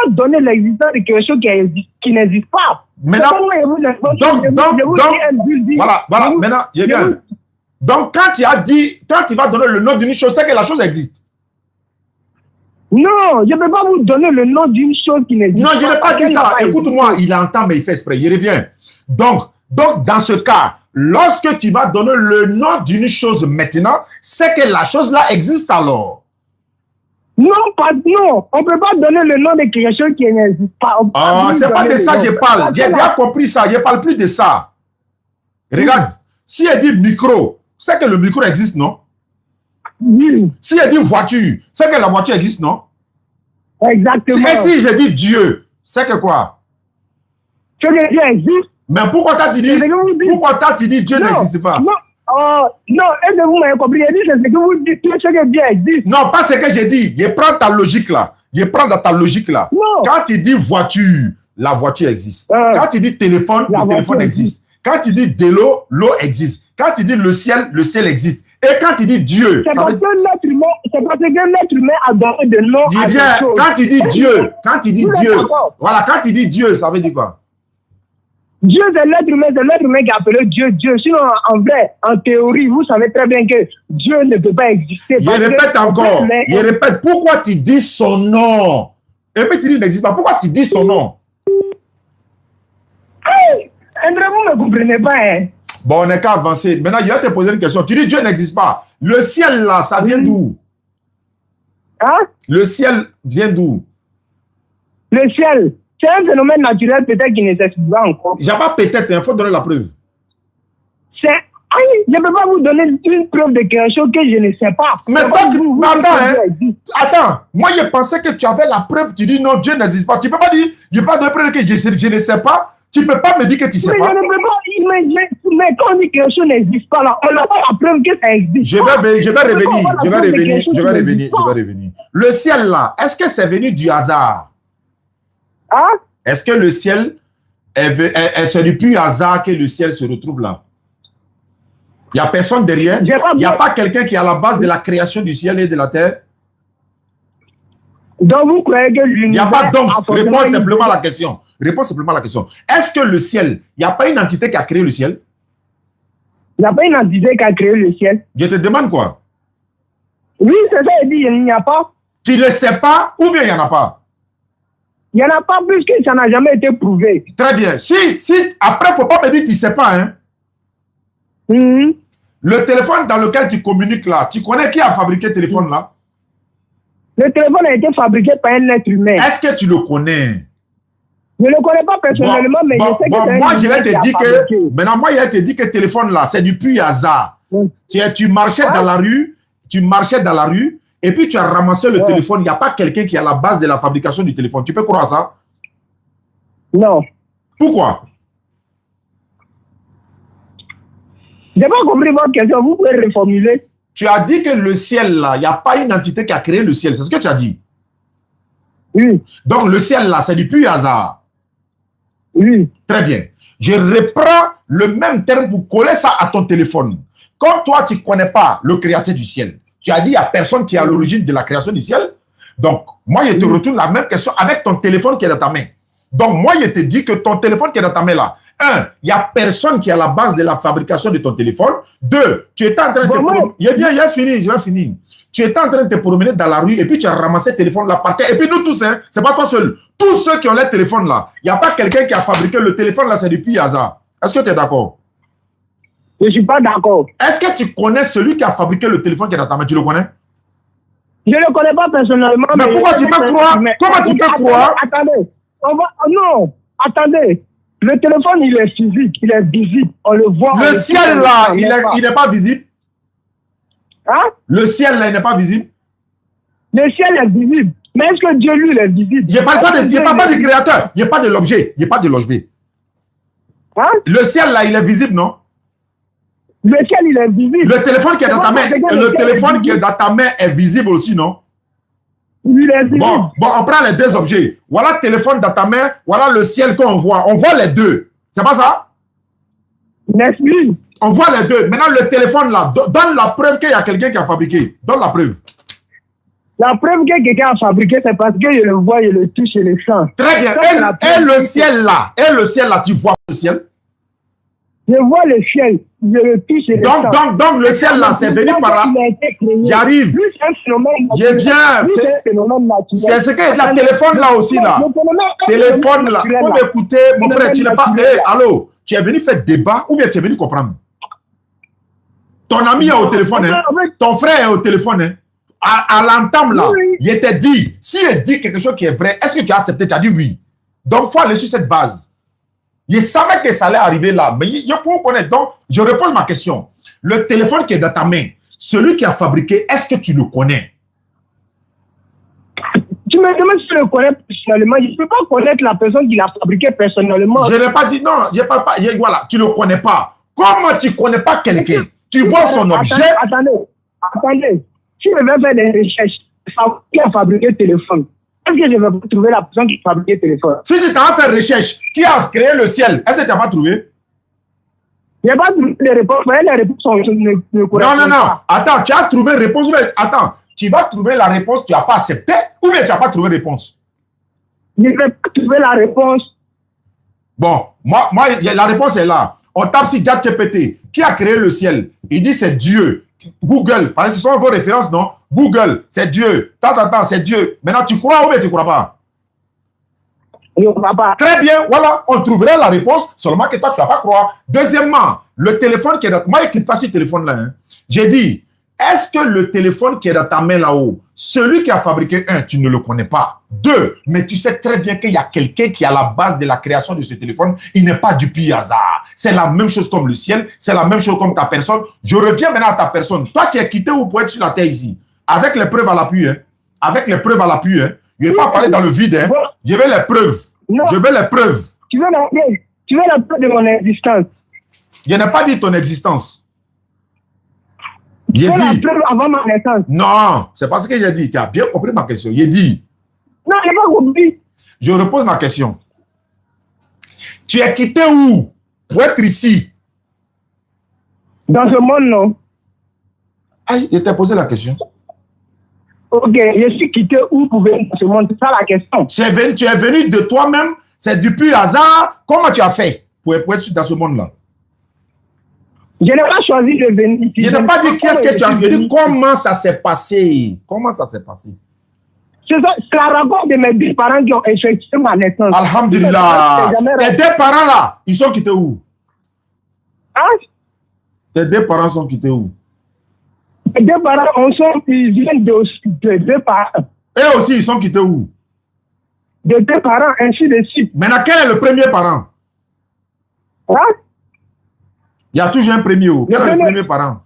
Speaker 2: donner l'existence de quelque chose qui n'existe pas.
Speaker 1: Maintenant, voilà, maintenant, il bien. Donc, quand tu vas donner le nom d'une chose, c'est que la chose existe.
Speaker 2: Non, je ne peux pas vous donner le nom d'une chose qui n'existe pas.
Speaker 1: Non, je n'ai pas dit ça. Écoute-moi, il entend, mais il fait exprès. Il est bien. Donc, dans ce cas, lorsque tu vas donner le nom d'une chose maintenant, c'est que la chose là existe alors.
Speaker 2: Non, on ne peut pas donner le nom de quelque chose qui n'existe pas.
Speaker 1: Ah, c'est pas de ça que je parle. J'ai déjà compris ça. Je ne parle plus de ça. Regarde, si elle dit micro, c'est que le micro existe, non?
Speaker 2: Oui.
Speaker 1: Si elle dit voiture, c'est que la voiture existe, non?
Speaker 2: Exactement.
Speaker 1: Et si je dis Dieu, c'est que quoi?
Speaker 2: Ce que Dieu existe.
Speaker 1: Mais pourquoi t'as dit Dieu n'existe pas?
Speaker 2: Non, est-ce que vous m'avez compris? C'est ce que vous dites, ce que Dieu existe.
Speaker 1: Non, pas ce que j'ai dit. Je prends ta logique là.
Speaker 2: Non.
Speaker 1: Quand tu dis voiture, la voiture existe. Quand tu dis téléphone, le téléphone existe. Quand tu dis de l'eau, l'eau existe. Quand tu dis le ciel existe. Et quand tu dis Dieu,
Speaker 2: c'est parce que l'être humain a donné des noms à des choses.
Speaker 1: Quand tu dis Dieu, voilà, quand tu dis Dieu, ça veut dire quoi?
Speaker 2: Dieu, c'est l'être humain qui a appelé Dieu. Sinon, en vrai, en théorie, vous savez très bien que Dieu ne peut pas exister.
Speaker 1: Je répète, pourquoi tu dis son nom? Et puis tu dis qu'il n'existe pas. Pourquoi tu dis son nom?
Speaker 2: André, vous ne comprenez pas, hein?
Speaker 1: Bon, on n'est qu'à avancer. Maintenant, je vais te poser une question. Tu dis Dieu n'existe pas. Le ciel, là, ça vient d'où?
Speaker 2: Hein?
Speaker 1: Le ciel vient d'où?
Speaker 2: Le ciel, c'est un phénomène naturel peut-être qui n'existe pas encore.
Speaker 1: J'ai pas peut-être, il faut donner la preuve.
Speaker 2: Je ne peux pas vous donner une preuve de quelque chose que je ne sais pas.
Speaker 1: Mais attends, moi je pensais que tu avais la preuve. Tu dis non, Dieu n'existe pas. Tu ne peux pas dire, je n'ai pas de preuve que je ne sais pas. Tu ne peux pas me dire que tu ne sais pas.
Speaker 2: Je ne peux pas, mais quand on dit que quelque chose n'existe pas, là, on n'a pas la preuve que ça existe. Je vais
Speaker 1: revenir. Le ciel là, est-ce que c'est venu du hasard?
Speaker 2: Hein?
Speaker 1: Est-ce que le ciel, c'est du pur hasard que le ciel se retrouve là? Il n'y a personne derrière. Il n'y a pas quelqu'un qui est à la base de la création du ciel et de la terre.
Speaker 2: Donc vous croyez que l'univers...
Speaker 1: Il n'y a pas donc. Réponds simplement à la question. Est-ce que le ciel, il n'y a pas une entité qui a créé le ciel?
Speaker 2: Il n'y a pas une entité qui a créé le ciel.
Speaker 1: Je te demande quoi?
Speaker 2: Oui, c'est ça, il dit, il n'y a pas.
Speaker 1: Tu ne sais pas ou bien il n'y en a pas?
Speaker 2: Il n'y en a pas plus que ça n'a jamais été prouvé.
Speaker 1: Très bien. Après, il ne faut pas me dire que tu ne sais pas, hein? Le téléphone dans lequel tu communiques là, tu connais qui a fabriqué le téléphone là?
Speaker 2: Le téléphone a été fabriqué par un être humain.
Speaker 1: Est-ce que tu le connais?
Speaker 2: Je ne le connais pas personnellement, mais je sais que c'est
Speaker 1: moi, je vais te dire que maintenant, moi, je vais te dire que le téléphone là, c'est du pur hasard. Tu marchais dans la rue, et puis tu as ramassé le téléphone. Il n'y a pas quelqu'un qui est à la base de la fabrication du téléphone. Tu peux croire ça?
Speaker 2: Non.
Speaker 1: Pourquoi?
Speaker 2: Je n'ai pas compris votre question. Vous pouvez reformuler.
Speaker 1: Tu as dit que le ciel, là, il n'y a pas une entité qui a créé le ciel. C'est ce que tu as dit?
Speaker 2: Oui.
Speaker 1: Donc, le ciel, là, c'est du pur hasard.
Speaker 2: Oui.
Speaker 1: Très bien. Je reprends le même terme pour coller ça à ton téléphone. Comme toi, tu ne connais pas le créateur du ciel. Tu as dit, il n'y a personne qui est à l'origine de la création du ciel. Donc, moi, je te retourne la même question avec ton téléphone qui est dans ta main. Donc, moi, je te dis que ton téléphone qui est dans ta main là, il n'y a personne qui est à la base de la fabrication de ton téléphone. 2, tu étais en train de te promener. Je vais finir. Tu étais en train de te promener dans la rue et puis tu as ramassé le téléphone là par terre. Et puis nous tous, hein, c'est pas toi seul. Tous ceux qui ont les téléphones là, il n'y a pas quelqu'un qui a fabriqué le téléphone là, c'est du pur hasard. Est-ce que tu es d'accord?
Speaker 2: Je ne suis pas d'accord.
Speaker 1: Est-ce que tu connais celui qui a fabriqué le téléphone qui est dans ta main? Tu le connais?
Speaker 2: Je ne le connais pas personnellement.
Speaker 1: Mais pourquoi tu peux croire? Comment tu peux croire?
Speaker 2: Attendez. Non, attendez. Le téléphone, il est physique, il est visible. On le voit.
Speaker 1: Le ciel là, il n'est pas visible.
Speaker 2: Hein?
Speaker 1: Le ciel là, il n'est pas visible.
Speaker 2: Le ciel est visible. Mais est-ce que Dieu, lui, il est visible?
Speaker 1: Il n'y a pas de créateur. Il n'y a pas de l'objet. Il n'y a pas de l'objet.
Speaker 2: Hein?
Speaker 1: Le ciel là, il est visible, non?
Speaker 2: Le ciel, il est visible.
Speaker 1: Le téléphone qui est dans ta main, qui est dans ta main est visible aussi, non?
Speaker 2: Il est visible.
Speaker 1: Bon, on prend les deux objets. Voilà le téléphone dans ta main, voilà le ciel qu'on voit. On voit les deux. C'est pas ça?
Speaker 2: Merci.
Speaker 1: On voit les deux. Maintenant, le téléphone là, donne la preuve qu'il y a quelqu'un qui a fabriqué. Donne la preuve.
Speaker 2: La preuve que quelqu'un a fabriqué, c'est parce que je le vois, je le touche et le sens.
Speaker 1: Très bien. Et le ciel là, tu vois le ciel?
Speaker 2: Je vois le ciel, je le touche et le sens.
Speaker 1: Donc le ciel là, c'est venu par là. J'arrive. Je viens. C'est ce que la téléphone là aussi là. Téléphone là. Pour m'écouter, mon frère, tu n'es pas. Allô, tu es venu faire débat ou bien tu es venu comprendre? Ton ami est au téléphone, hein? Ton frère est au téléphone, hein? À l'entame là, il était dit, si il dit quelque chose qui est vrai, est-ce que tu as accepté? Tu as dit oui. Donc, il faut aller sur cette base. Je savais que ça allait arriver là, mais il faut connaître. Donc, je repose ma question. Le téléphone qui est dans ta main, celui qui a fabriqué, est-ce que tu le connais?
Speaker 2: Tu me demandes si je le connais personnellement. Je ne peux pas connaître la personne qui l'a fabriqué personnellement.
Speaker 1: Je n'ai pas dit non, voilà, tu ne le connais pas. Comment tu ne connais pas quelqu'un? Tu vois son objet.
Speaker 2: Attendez. Si je vais faire des recherches, qui a fabriqué le téléphone, est-ce que je vais trouver la personne qui a fabriqué le téléphone?
Speaker 1: Si tu t'as fait recherche, qui a créé le ciel, est-ce que tu n'as pas trouvé?
Speaker 2: Je n'ai pas trouvé les réponses, mais les réponses sont ne correspondent
Speaker 1: pas. Attends, tu as trouvé réponse, mais attends, tu vas trouver la réponse, tu n'as pas accepté, ou bien tu n'as pas trouvé réponse?
Speaker 2: Je ne vais pas trouver la réponse.
Speaker 1: Bon, moi, la réponse est là. On tape sur ChatGPT. Qui a créé le ciel? Il dit c'est Dieu. Google, parce que ce sont vos références, non? Google, c'est Dieu. C'est Dieu. Maintenant, tu crois ou bien tu ne crois pas?
Speaker 2: Je ne crois pas.
Speaker 1: Très bien, voilà, on trouverait la réponse, seulement que toi, tu ne vas pas croire. Deuxièmement, le téléphone qui est dans... Moi, je ne pas ce téléphone-là. Hein. J'ai dit, est-ce que le téléphone qui est dans ta main là-haut, celui qui a fabriqué un, tu ne le connais pas. 2, mais tu sais très bien qu'il y a quelqu'un qui est à la base de la création de ce téléphone. Il n'est pas du pur hasard. C'est la même chose comme le ciel, c'est la même chose comme ta personne. Je reviens maintenant à ta personne. Toi, tu es quitté ou pour être sur la terre ici? Avec les preuves à l'appui. Hein. Avec les preuves à l'appui. Hein. Je ne vais pas parler dans le vide. Hein. Je veux les preuves.
Speaker 2: Non.
Speaker 1: Je veux les preuves.
Speaker 2: Tu veux la preuve de mon existence?
Speaker 1: Je n'ai pas dit ton existence.
Speaker 2: J'ai dit. La preuve avant ma naissance.
Speaker 1: Non, c'est pas ce que j'ai dit. Tu as bien compris ma question. J'ai dit.
Speaker 2: Non, je n'ai pas compris.
Speaker 1: Je repose ma question. Tu es quitté où pour être ici?
Speaker 2: Dans ce monde, non.
Speaker 1: Aïe, je t'ai posé la question.
Speaker 2: Ok, je suis quitté où pour venir dans ce monde? C'est ça la question.
Speaker 1: Tu es venu de toi-même, c'est du pur hasard. Comment tu as fait pour être dans ce monde-là?
Speaker 2: Je n'ai pas choisi de venir ici.
Speaker 1: Je n'ai pas dit qu'est-ce que tu as dit. Comment ça s'est passé? Comment ça s'est passé?
Speaker 2: C'est la rapport de mes deux parents qui ont effectué ma naissance.
Speaker 1: Alhamdulillah. Tes deux parents là, ils sont quittés où?
Speaker 2: Hein?
Speaker 1: Tes deux parents sont quittés où?
Speaker 2: Mes deux parents, ils viennent de deux parents.
Speaker 1: Eux aussi, ils sont quittés où?
Speaker 2: De deux parents, ainsi de suite.
Speaker 1: Maintenant, quel est le premier parent?
Speaker 2: Hein?
Speaker 1: Il y a toujours un premier. Quel est le premier parent?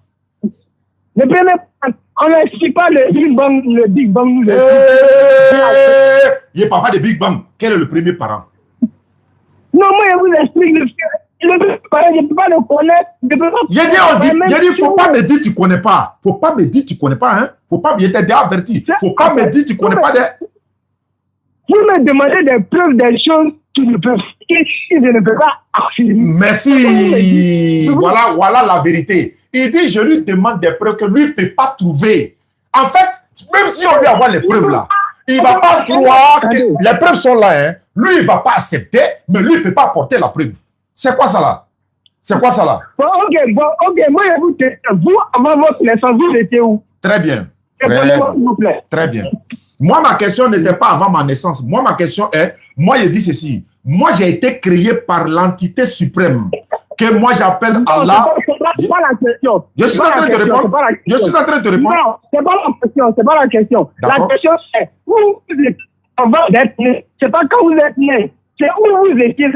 Speaker 2: Le premier parent, on n'explique pas le Big Bang. Le Big Bang nous
Speaker 1: il est papa de Big Bang. Quel est le premier parent?
Speaker 2: Non, moi, je vous explique le premier parent, je ne peux pas le connaître.
Speaker 1: Il dit, il ne faut pas me dire que tu ne connais pas. Il ne faut pas me dire que tu ne connais pas. Hein? Faut pas, il était déjà averti. Il ne faut pas me dire que tu ne connais pas.
Speaker 2: Vous me demandez des preuves des choses qui ne peuvent je ne peux pas affirmer.
Speaker 1: Merci. Voilà la vérité. Il dit, je lui demande des preuves que lui ne peut pas trouver. En fait, même si on lui envoie les preuves là, il ne va pas croire que les preuves sont là. Hein. Lui, il ne va pas accepter, mais lui, il ne peut pas apporter la preuve. C'est quoi ça là? C'est quoi ça là?
Speaker 2: Bon, ok, moi je vous dis, vous, avant votre naissance, vous étiez où?
Speaker 1: Très bien.
Speaker 2: S'il vous plaît.
Speaker 1: Très bien. Moi, ma question n'était pas avant ma naissance. Moi, ma question est, moi, je dis ceci. Moi, j'ai été créé par l'entité suprême que moi, j'appelle Allah.
Speaker 2: C'est pas la question.
Speaker 1: Je suis en train de répondre. Je suis en train de répondre.
Speaker 2: Non, c'est pas la question. C'est pas la question. La question, c'est où vous êtes avant d'être né. C'est pas quand vous êtes né. C'est où vous étiez.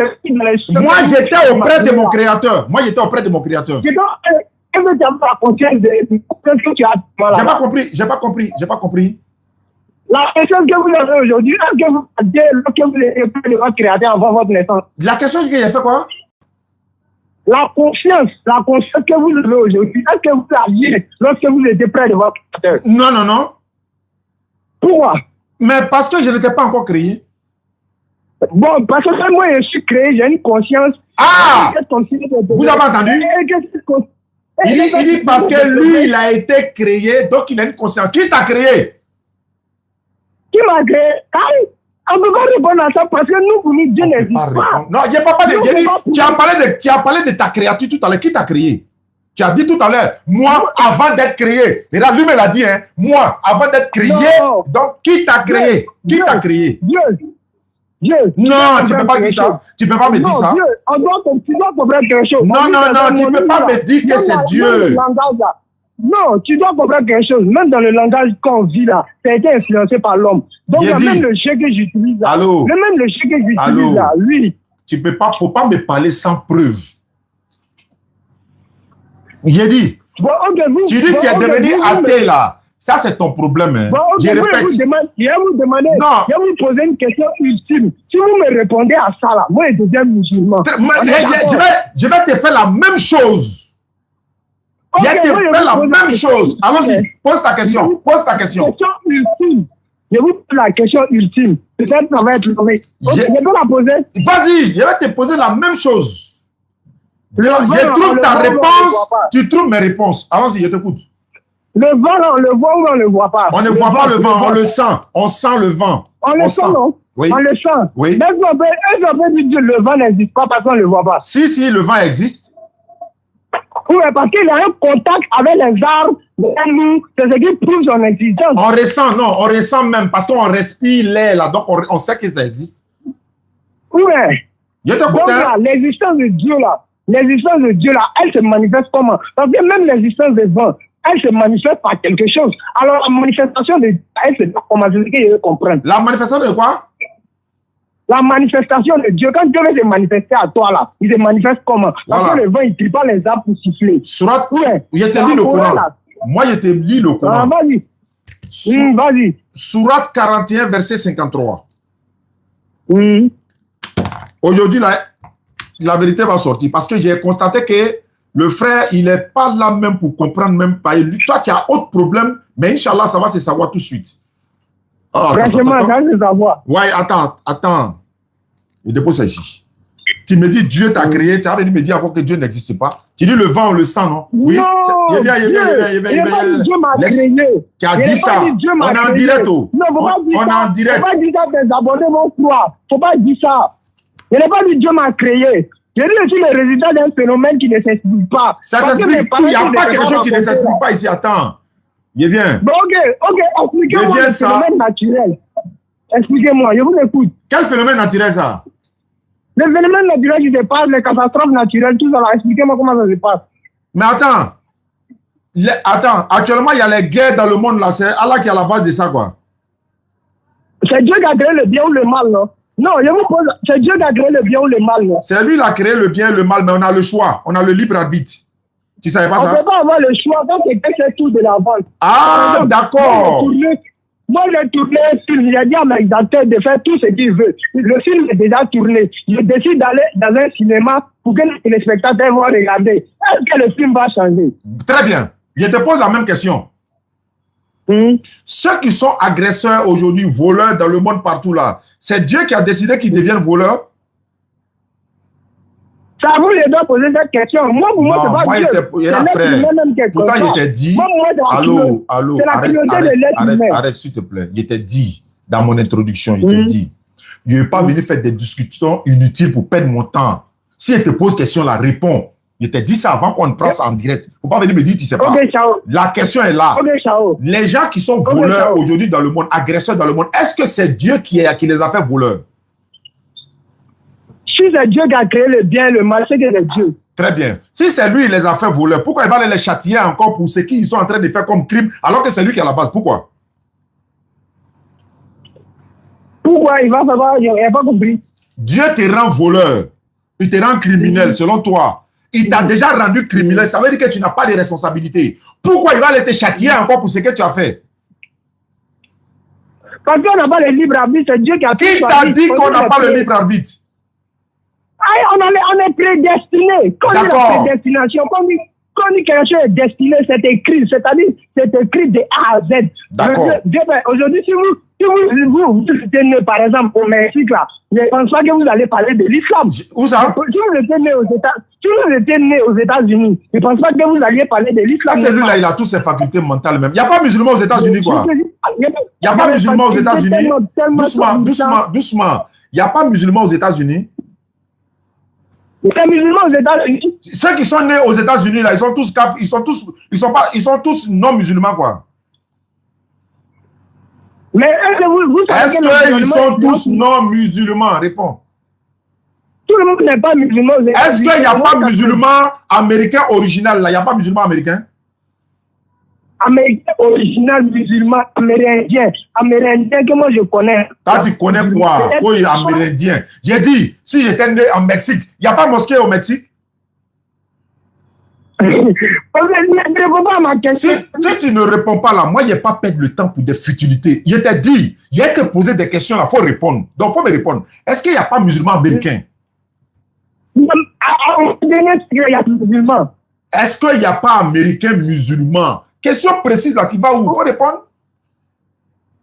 Speaker 1: Moi, j'étais auprès de mon créateur. Moi, j'étais auprès de mon créateur.
Speaker 2: Est-ce que tu as la conscience de ce que tu as?
Speaker 1: J'ai pas compris.
Speaker 2: La question que vous avez aujourd'hui, est-ce que vous avez lorsque vous étiez auprès de votre créateur avant votre naissance?
Speaker 1: La question que j'ai fait quoi?
Speaker 2: La conscience que vous avez aujourd'hui, est-ce que vous l'aviez lorsque vous étiez près de votre créateur?
Speaker 1: Non.
Speaker 2: Pourquoi?
Speaker 1: Mais parce que je n'étais pas encore créé.
Speaker 2: Bon, parce que moi, je suis créé, j'ai une conscience.
Speaker 1: Ah! Vous avez entendu? Il dit parce que lui, il a été créé, donc il a une conscience. Qui t'a créé?
Speaker 2: Qui m'a créé? On ne peut pas répondre à ça parce que nous, pour nous, Dieu n'existe pas.
Speaker 1: Non, il n'y a pas de... Tu as parlé de ta créature tout à l'heure. Qui t'a créé? Tu as dit tout à l'heure, moi, avant d'être créé. Et là, lui me l'a dit, hein. Moi, avant d'être créé.
Speaker 2: Non.
Speaker 1: Donc, qui t'a créé? Qui t'a créé?
Speaker 2: Dieu.
Speaker 1: Non, tu ne peux pas dire ça. Tu ne peux pas me dire ça.
Speaker 2: Tu dois comprendre quelque chose.
Speaker 1: Non, tu ne peux pas me dire que c'est Dieu.
Speaker 2: Non, tu dois comprendre quelque chose. Même dans le langage qu'on vit là, ça a été influencé par l'homme. Donc, même le chien que j'utilise là, même le chien que j'utilise là, lui.
Speaker 1: Tu peux pas, faut pas me parler sans preuve. J'ai dit.
Speaker 2: Bon,
Speaker 1: tu dis que tu es devenu athée là. Ça, c'est ton problème. Hein.
Speaker 2: Bon,
Speaker 1: je répète.
Speaker 2: Je vais vous demander, je vais vous poser une question ultime. Si vous me répondez à ça là, moi, je deviens musulman.
Speaker 1: Je vais te faire la même chose. Je vais te faire la même chose. Allons-y, pose ta question. Pose ta question.
Speaker 2: Question ultime. Je vous pose la question ultime. Peut-être ça va être long. Je peux la poser.
Speaker 1: Vas-y, je vais te poser la même chose. Je trouve ta réponse, tu trouves mes réponses. Allons-y, je t'écoute.
Speaker 2: Le vent, là, on le voit ou on ne le voit pas?
Speaker 1: On ne voit pas le vent, on le sent. On sent le vent.
Speaker 2: On le sent, non?
Speaker 1: Oui.
Speaker 2: On le sent.
Speaker 1: Oui.
Speaker 2: Est-ce qu'on peut dire que le vent n'existe pas parce qu'on ne le voit pas?
Speaker 1: Si, le vent existe.
Speaker 2: Oui, parce qu'il y a un contact avec les arbres, c'est ce qui prouve son existence.
Speaker 1: On ressent, non, on ressent même parce qu'on respire l'air là, donc on sait que ça existe.
Speaker 2: Oui.
Speaker 1: Je te
Speaker 2: donc là, l'existence de Dieu là, elle se manifeste comment? Parce que même l'existence des vents, elle se manifeste par quelque chose. Alors la manifestation de elle se comment je veux comprendre.
Speaker 1: La manifestation de quoi?
Speaker 2: La manifestation de Dieu, quand Dieu veut se manifester à toi là, il se manifeste comment? Parce que le vent, il prépare les arbres pour siffler.
Speaker 1: Surat, je te lis le Coran. Moi, je te lis le Coran.
Speaker 2: Ah, vas-y. Vas-y.
Speaker 1: Surat 41, verset 53. Aujourd'hui, la vérité va sortir parce que j'ai constaté que le frère, il n'est pas là même pour comprendre même pas. Toi, tu as autre problème, mais Inch'Allah, ça va se savoir tout de suite. Oh,
Speaker 2: franchement, ça va se savoir.
Speaker 1: Ouais, attends. Je dépose ça ici. Tu me dis Dieu t'a créé, tu as venu me dire encore que Dieu n'existe pas. Tu dis le vent, on le sent, non? Oui.
Speaker 2: Non,
Speaker 1: Dieu m'a créé. Tu as dit ça. On est en direct.
Speaker 2: Non, faut pas dire ça.
Speaker 1: On est en direct.
Speaker 2: Faut pas dire ça, tes abonnés vont croire. Faut pas dire ça. Je n'ai pas dit Dieu m'a créé. Je dis aussi le résultat d'un phénomène qui ne s'explique pas.
Speaker 1: Ça s'explique tout. Il n'y a pas quelque chose qui ne s'explique pas ici. Attends. Je viens.
Speaker 2: Bon, ok. Expliquez-moi le phénomène naturel. Expliquez-moi, je vous écoute.
Speaker 1: Quel phénomène naturel ça?
Speaker 2: Le phénomène naturel qui se passe, les catastrophes naturelles, tout ça là. Expliquez-moi comment ça se passe.
Speaker 1: Mais attends. Actuellement, il y a les guerres dans le monde là. C'est Allah qui est à la base de ça, quoi.
Speaker 2: C'est Dieu qui a créé le bien ou le mal, non? Non, je vous pose, c'est Dieu qui a créé le bien ou le mal, non? C'est
Speaker 1: lui qui a créé le bien et le mal, mais on a le choix. On a le libre arbitre. Tu savais pas ça?
Speaker 2: On ne peut pas avoir le choix quand quelqu'un fait tout de l'avance.
Speaker 1: Ah, d'accord.
Speaker 2: Moi, j'ai tourné un film. J'ai dit à mes acteurs de faire tout ce qu'ils veulent. Le film est déjà tourné. Je décide d'aller dans un cinéma pour que les spectateurs vont regarder. Est-ce que le film va changer?
Speaker 1: Très bien. Je te pose la même question. Ceux qui sont agresseurs aujourd'hui, voleurs dans le monde partout là, c'est Dieu qui a décidé qu'ils deviennent voleurs?
Speaker 2: Ça vous, je dois poser cette question. Moi, pour moi, c'est pas Dieu.
Speaker 1: Pourtant, il t'ai dit... Allô, arrête, s'il te plaît. Il t'ai dit, dans mon introduction, il t'ai dit, je ne vais pas venir faire des discussions inutiles pour perdre mon temps. Si elle te pose question, la réponds. Je t'ai dit ça avant qu'on ne prenne ça en direct. Il ne faut pas venir me dire, tu ne sais pas. La question est là. Les gens qui sont voleurs aujourd'hui dans le monde, agresseurs dans le monde, est-ce que c'est Dieu qui les a fait voleurs?
Speaker 2: Si c'est Dieu qui a créé le bien et le mal, c'est que c'est Dieu.
Speaker 1: Très bien. Si c'est lui qui les a fait voleurs, pourquoi il va les châtier encore pour ce qu'ils sont en train de faire comme crime, alors que c'est lui qui est à la base? Pourquoi?
Speaker 2: Pourquoi il va savoir? Il n'a pas compris.
Speaker 1: Dieu te rend voleur. Il te rend criminel, selon toi. Il t'a déjà rendu criminel. Ça veut dire que tu n'as pas de responsabilité. Pourquoi il va aller te châtier encore pour ce que tu as fait?
Speaker 2: Parce qu'on n'a pas le libre arbitre. C'est Dieu qui a tout
Speaker 1: choisi. Qui t'a dit qu'on n'a pas le libre arbitre?
Speaker 2: On est prédestiné. Quand on dit la prédestination, quand on dit quelque chose est destiné, c'est écrit. C'est-à-dire, c'est écrit de A à Z.
Speaker 1: D'accord.
Speaker 2: Aujourd'hui, si vous êtes né, par exemple, au Mexique, là, je ne pense pas que vous allez parler de l'islam.
Speaker 1: Où ça?
Speaker 2: Si vous étiez né aux États-Unis, je ne pense pas que vous alliez parler de l'islam.
Speaker 1: Celui-là, il a toutes ses facultés mentales même. Il n'y a pas musulman aux États-Unis, quoi. Il n'y a pas musulman aux États-Unis. Doucement. Il n'y a pas musulman aux États-Unis.
Speaker 2: Les musulmans aux États-Unis.
Speaker 1: Ceux qui sont nés aux États-Unis, là, ils sont tous kaf, ils sont tous non musulmans, quoi.
Speaker 2: Mais est-ce
Speaker 1: qu'ils sont tous non musulmans? Réponds.
Speaker 2: Tout le monde n'est pas musulman aux États-Unis.
Speaker 1: Est-ce qu'il n'y a pas musulman américain original, là? Il n'y a pas musulman américain?
Speaker 2: américain original musulman, amérindien que moi je connais.
Speaker 1: Toi, tu connais quoi? Oui, amérindien. J'ai dit, si j'étais né en Mexique, il n'y a pas mosquée au Mexique? Si tu ne réponds pas là, moi, je n'ai pas perdre le temps pour des futilités. Je t'ai dit, il a te posé des questions là, il faut répondre. Donc, il faut me répondre. Est-ce qu'il n'y a pas musulman américain? Est-ce qu'il n'y a pas américain musulman? Question précise là, tu vas où? Il faut répondre.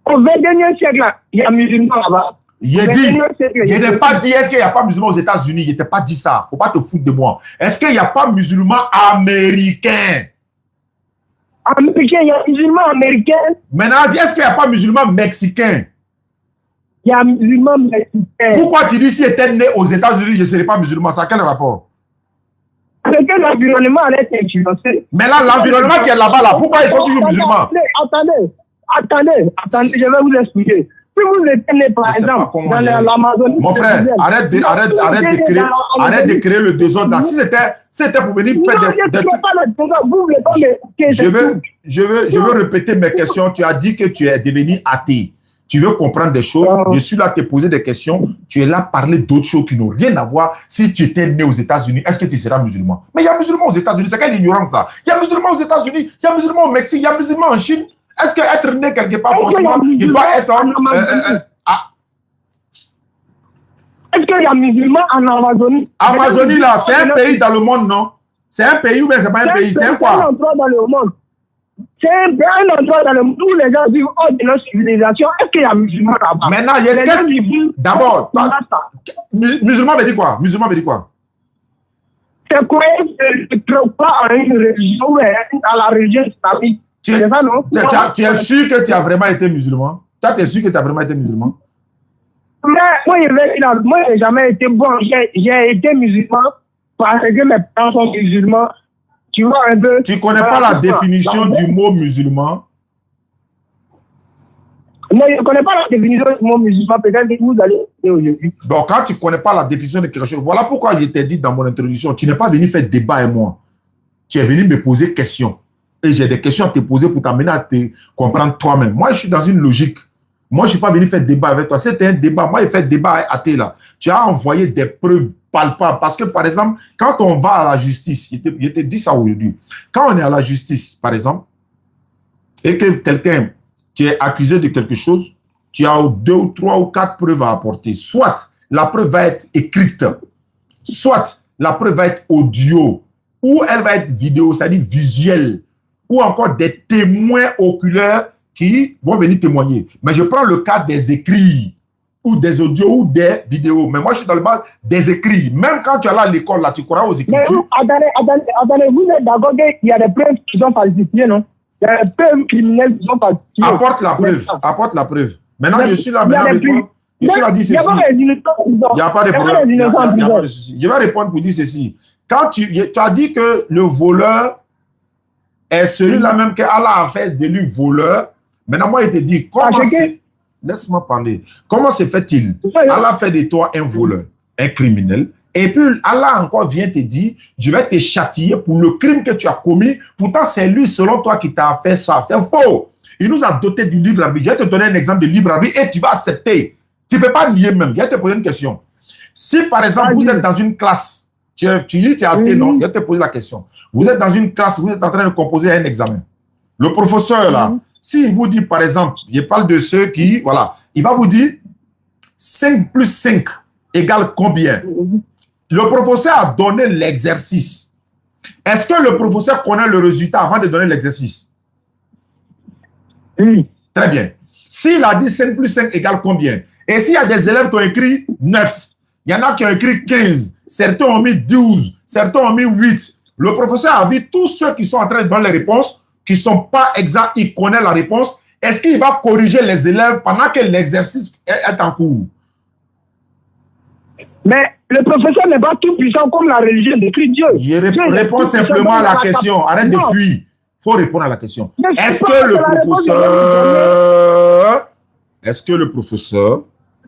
Speaker 2: Au 21e siècle, là, il y a musulman là-bas.
Speaker 1: Je n'ai pas dit est-ce qu'il n'y a pas musulman aux États-Unis. Je n'ai pas dit ça. Il ne faut pas te foutre de moi. Est-ce qu'il n'y a pas musulman américain?
Speaker 2: Américain, il y a musulman américain.
Speaker 1: Maintenant, est-ce qu'il n'y a pas musulman mexicain?
Speaker 2: Il y a musulman mexicain.
Speaker 1: Pourquoi tu dis si j'étais né aux États-Unis, je ne serais pas musulman? Ça a quel rapport?
Speaker 2: Parce que l'environnement allait être influencé.
Speaker 1: Mais là, l'environnement qui est là-bas, là, pourquoi ils sont toujours musulmans?
Speaker 2: Attendez, je vais vous expliquer. Si vous êtes né, par exemple, dans l'Amazonie...
Speaker 1: Mon frère, arrête de créer le désordre là. Si c'était pour venir faire Je veux répéter mes questions. Tu as dit que tu es devenu athée. Tu veux comprendre des choses. Je suis là à te poser des questions. Tu es là à parler d'autres choses qui n'ont rien à voir. Si tu étais né aux États-Unis, est-ce que tu seras musulman? Mais il y a musulmans aux États-Unis. C'est quelle ignorance ça? Il y a musulmans aux États-Unis. Il y a musulmans au Mexique. Il y a musulmans en Chine. Est-ce qu'être né quelque part, franchement, il doit être
Speaker 2: Est-ce qu'il y a musulmans en Amazonie?
Speaker 1: Amazonie, là, c'est un pays dans le monde, non? C'est un pays ou bien c'est pas un pays? C'est quoi?
Speaker 2: C'est un endroit dans le monde. C'est un endroit dans le monde où les gens vivent hors de notre civilisation. Est-ce qu'il y a musulmans là-bas?
Speaker 1: Maintenant, il y a d'abord, musulman veut dire quoi? Musulman veut dire quoi?
Speaker 2: C'est quoi? Je ne trouve pas en une religion, à la religion islamique.
Speaker 1: Tu es sûr que tu as vraiment été musulman? Toi, tu es sûr que tu as vraiment été musulman?
Speaker 2: Mais moi, je n'ai jamais été bon. J'ai été musulman parce que mes parents sont musulmans. Tu vois un peu.
Speaker 1: Tu ne connais pas la définition du mot musulman?
Speaker 2: Non, je ne connais pas la définition du mot musulman. Peut-être que vous allez aujourd'hui.
Speaker 1: Bon, quand tu ne connais pas la définition de quelque chose, voilà pourquoi je t'ai dit dans mon introduction, tu n'es pas venu faire débat avec moi. Tu es venu me poser question. Et j'ai des questions à te poser pour t'amener à te comprendre toi-même. Moi, je suis dans une logique. Moi, je ne suis pas venu faire débat avec toi. C'était un débat. Moi, j'ai fait débat avec athée là. Tu as envoyé des preuves palpables. Parce que, par exemple, quand on va à la justice, je te dis ça aujourd'hui. Quand on est à la justice, par exemple, et que quelqu'un, tu es accusé de quelque chose, tu as 2 ou 3 ou 4 preuves à apporter. Soit la preuve va être écrite, soit la preuve va être audio, ou elle va être vidéo, c'est-à-dire visuelle, ou encore des témoins oculaires qui vont venir témoigner. Mais je prends le cas des écrits, ou des audios, ou des vidéos. Mais moi, je suis dans le bas des écrits. Même quand tu es là à l'école, là, tu crois aux écritures.
Speaker 2: Mais attendez, vous êtes d'accord qu'il y a des preuves qui sont falsifiées, non? Il y a des preuves criminelles qui sont falsifiées.
Speaker 1: Apporte la preuve, apporte la preuve. Maintenant, je suis là, maintenant, je suis là, dire ceci. Il n'y a pas de problème. Il n'y a pas de souci. Je vais répondre pour dire ceci. Quand tu as dit que le voleur est celui-là même que Allah a fait de lui voleur. Maintenant, moi, il te dit, comment c'est... Laisse-moi parler. Comment se fait-il? Allah fait de toi un voleur, un criminel. Et puis, Allah encore vient te dire, je vais te châtier pour le crime que tu as commis. Pourtant, c'est lui, selon toi, qui t'a fait ça. C'est faux. Il nous a doté du libre arbitre. Je vais te donner un exemple de libre arbitre et tu vas accepter. Tu ne peux pas nier même. Je vais te poser une question. Si, par exemple, vous êtes dans une classe, tu dis tu es athée, non? Je vais te poser la question. Vous êtes dans une classe, vous êtes en train de composer un examen. Le professeur, là, s'il vous dit, par exemple, je parle de ceux qui, voilà, il va vous dire 5 plus 5 égale combien? Le professeur a donné l'exercice. Est-ce que le professeur connaît le résultat avant de donner l'exercice?
Speaker 2: Oui.
Speaker 1: Très bien. S'il a dit 5 plus 5 égale combien? Et s'il y a des élèves qui ont écrit 9, il y en a qui ont écrit 15, certains ont mis 12, certains ont mis 8. Le professeur a vu tous ceux qui sont en train de donner les réponses, qui ne sont pas exacts, il connaît la réponse. Est-ce qu'il va corriger les élèves pendant que l'exercice est en cours?
Speaker 2: Mais le professeur n'est pas tout puissant comme la religion décrit Dieu.
Speaker 1: Je réponds simplement à la question. Arrête de fuir. Il faut répondre à la question. Est-ce que le professeur,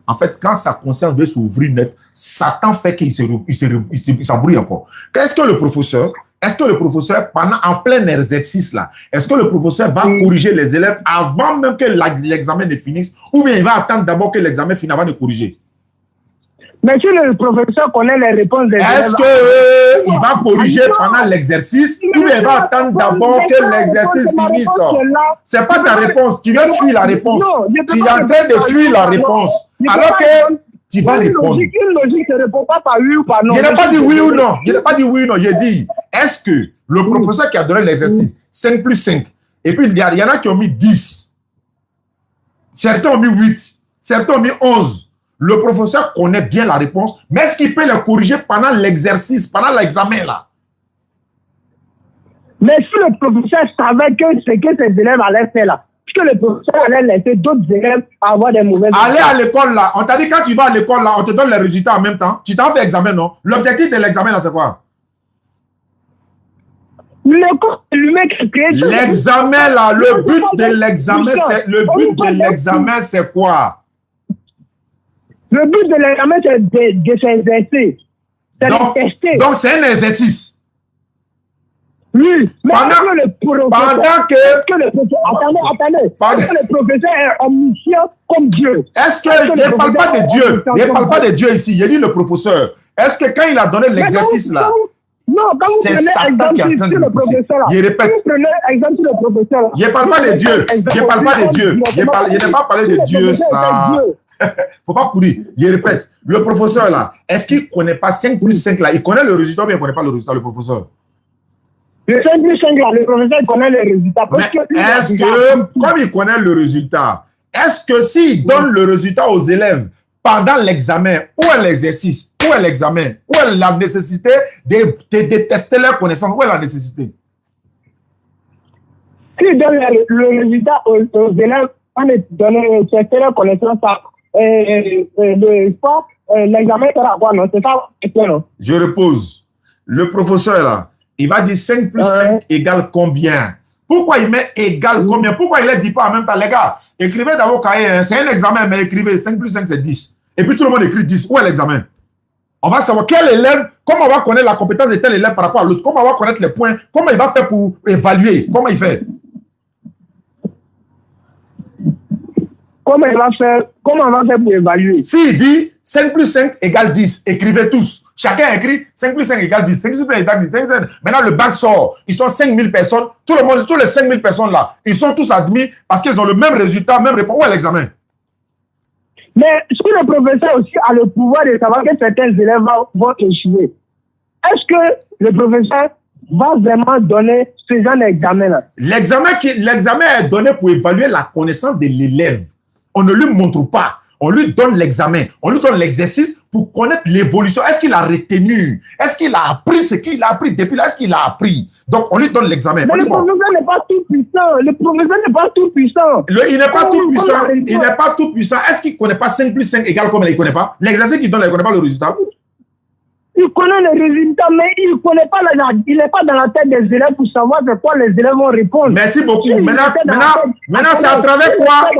Speaker 1: en fait, quand sa conscience veut s'ouvrir net, Satan fait qu'il s'embrouille encore. Est-ce que le professeur est-ce que le professeur, en plein exercice là, est-ce que le professeur va corriger les élèves avant même que l'examen ne finisse, ou bien il va attendre d'abord que l'examen finisse avant de corriger?
Speaker 2: Mais si le professeur connaît les réponses des élèves...
Speaker 1: Est-ce qu'il va corriger pendant l'exercice, ou bien il va attendre d'abord que l'exercice finisse? Ce n'est pas ta réponse. Tu veux fuir la réponse. Tu es en train de fuir la réponse. Alors que tu vas répondre.
Speaker 2: Une logique ne répond pas par oui ou par non.
Speaker 1: Je n'ai pas dit oui ou non. Je n'ai pas dit oui ou non. J'ai dit, est-ce que le professeur qui a donné l'exercice, 5 plus 5, et puis il y en a qui ont mis 10, certains ont mis 8, certains ont mis 11. Le professeur connaît bien la réponse, mais est-ce qu'il peut la corriger pendant l'exercice, pendant l'examen là?
Speaker 2: Mais si le professeur savait que c'est que ses élèves allaient faire là, puisque le professeur allait laisser d'autres élèves avoir des mauvaises notes.
Speaker 1: Aller à l'école là, on t'a dit quand tu vas à l'école là, on te donne les résultats en même temps. Tu t'en fais examen, non? L'objectif de l'examen là, c'est quoi? L'examen là, le but de l'examen, c'est quoi?
Speaker 2: Le but de l'examen, c'est de s'exercer. C'est de tester.
Speaker 1: Donc, c'est un exercice.
Speaker 2: Oui, mais
Speaker 1: pendant
Speaker 2: le professeur le professeur est omniscient comme Dieu.
Speaker 1: Est-ce que, je ne parle pas de Dieu, je ne parle pas de Dieu ici, j'ai dit le professeur. Est-ce que quand il a donné l'exercice là, c'est Satan qui est en train de le pousser? Je répète. Je ne parle pas de Dieu, je ne parle pas de Dieu, je n'ai pas parlé de Dieu, ça. Faut pas courir. Je répète, le professeur là, est-ce qu'il ne connaît pas 5 plus 5 là? Il connaît le résultat ou bien il ne connaît pas le résultat, le professeur?
Speaker 2: Le 5 plus 5 là, le professeur connaît le résultat.
Speaker 1: Est-ce que, comme il connaît le résultat, est-ce que s'il donne le résultat aux élèves pendant l'examen, où est l'exercice, où est l'examen, où est la nécessité de tester leur connaissance, où est la nécessité?
Speaker 2: S'il donne le résultat aux élèves, on est donné tester leur connaissance, l'examen sera quoi, non? C'est ça, non?
Speaker 1: Je repose. Le professeur là, il va dire 5 plus 5 égale combien? Pourquoi il met égale combien? Pourquoi il ne dit pas en même temps, les gars, écrivez dans vos cahiers, c'est un examen, mais écrivez 5 plus 5 c'est 10. Et puis tout le monde écrit 10. Où est l'examen? On va savoir quel élève, comment on va connaître la compétence de tel élève par rapport à l'autre, comment on va connaître les points, comment il va faire pour évaluer, comment il fait?
Speaker 2: Comment on va faire pour évaluer?
Speaker 1: S'il dit 5 plus 5 égale 10, écrivez tous. Chacun écrit 5 plus 5 égale 10. 5 plus 5 égale 10. Maintenant, le bac sort. Ils sont 5000 personnes. Tout le monde, tous les 5000 personnes là, ils sont tous admis parce qu'ils ont le même résultat, même réponse. Où est l'examen?
Speaker 2: Mais est-ce que le professeur aussi a le pouvoir de savoir que certains élèves vont échouer? Est-ce que le professeur va vraiment donner ce genre d'examen-là?
Speaker 1: L'examen est donné pour évaluer la connaissance de l'élève. On ne lui montre pas. On lui donne l'examen, on lui donne l'exercice pour connaître l'évolution. Est-ce qu'il a retenu? Est-ce qu'il a appris ce qu'il a appris depuis là? Est-ce qu'il a appris? Donc, on lui donne l'examen.
Speaker 2: Mais le professeur n'est pas tout puissant. Le professeur n'est pas tout puissant.
Speaker 1: Il n'est pas tout puissant. Il n'est pas tout puissant. Est-ce qu'il ne connaît pas 5 plus 5 égale combien? Il ne connaît pas. L'exercice qu'il donne, il ne connaît pas le résultat.
Speaker 2: Il connaît le résultat, mais il n'est pas dans la tête des élèves pour savoir de quoi les élèves vont répondre.
Speaker 1: Merci beaucoup. Maintenant, c'est à travers quoi?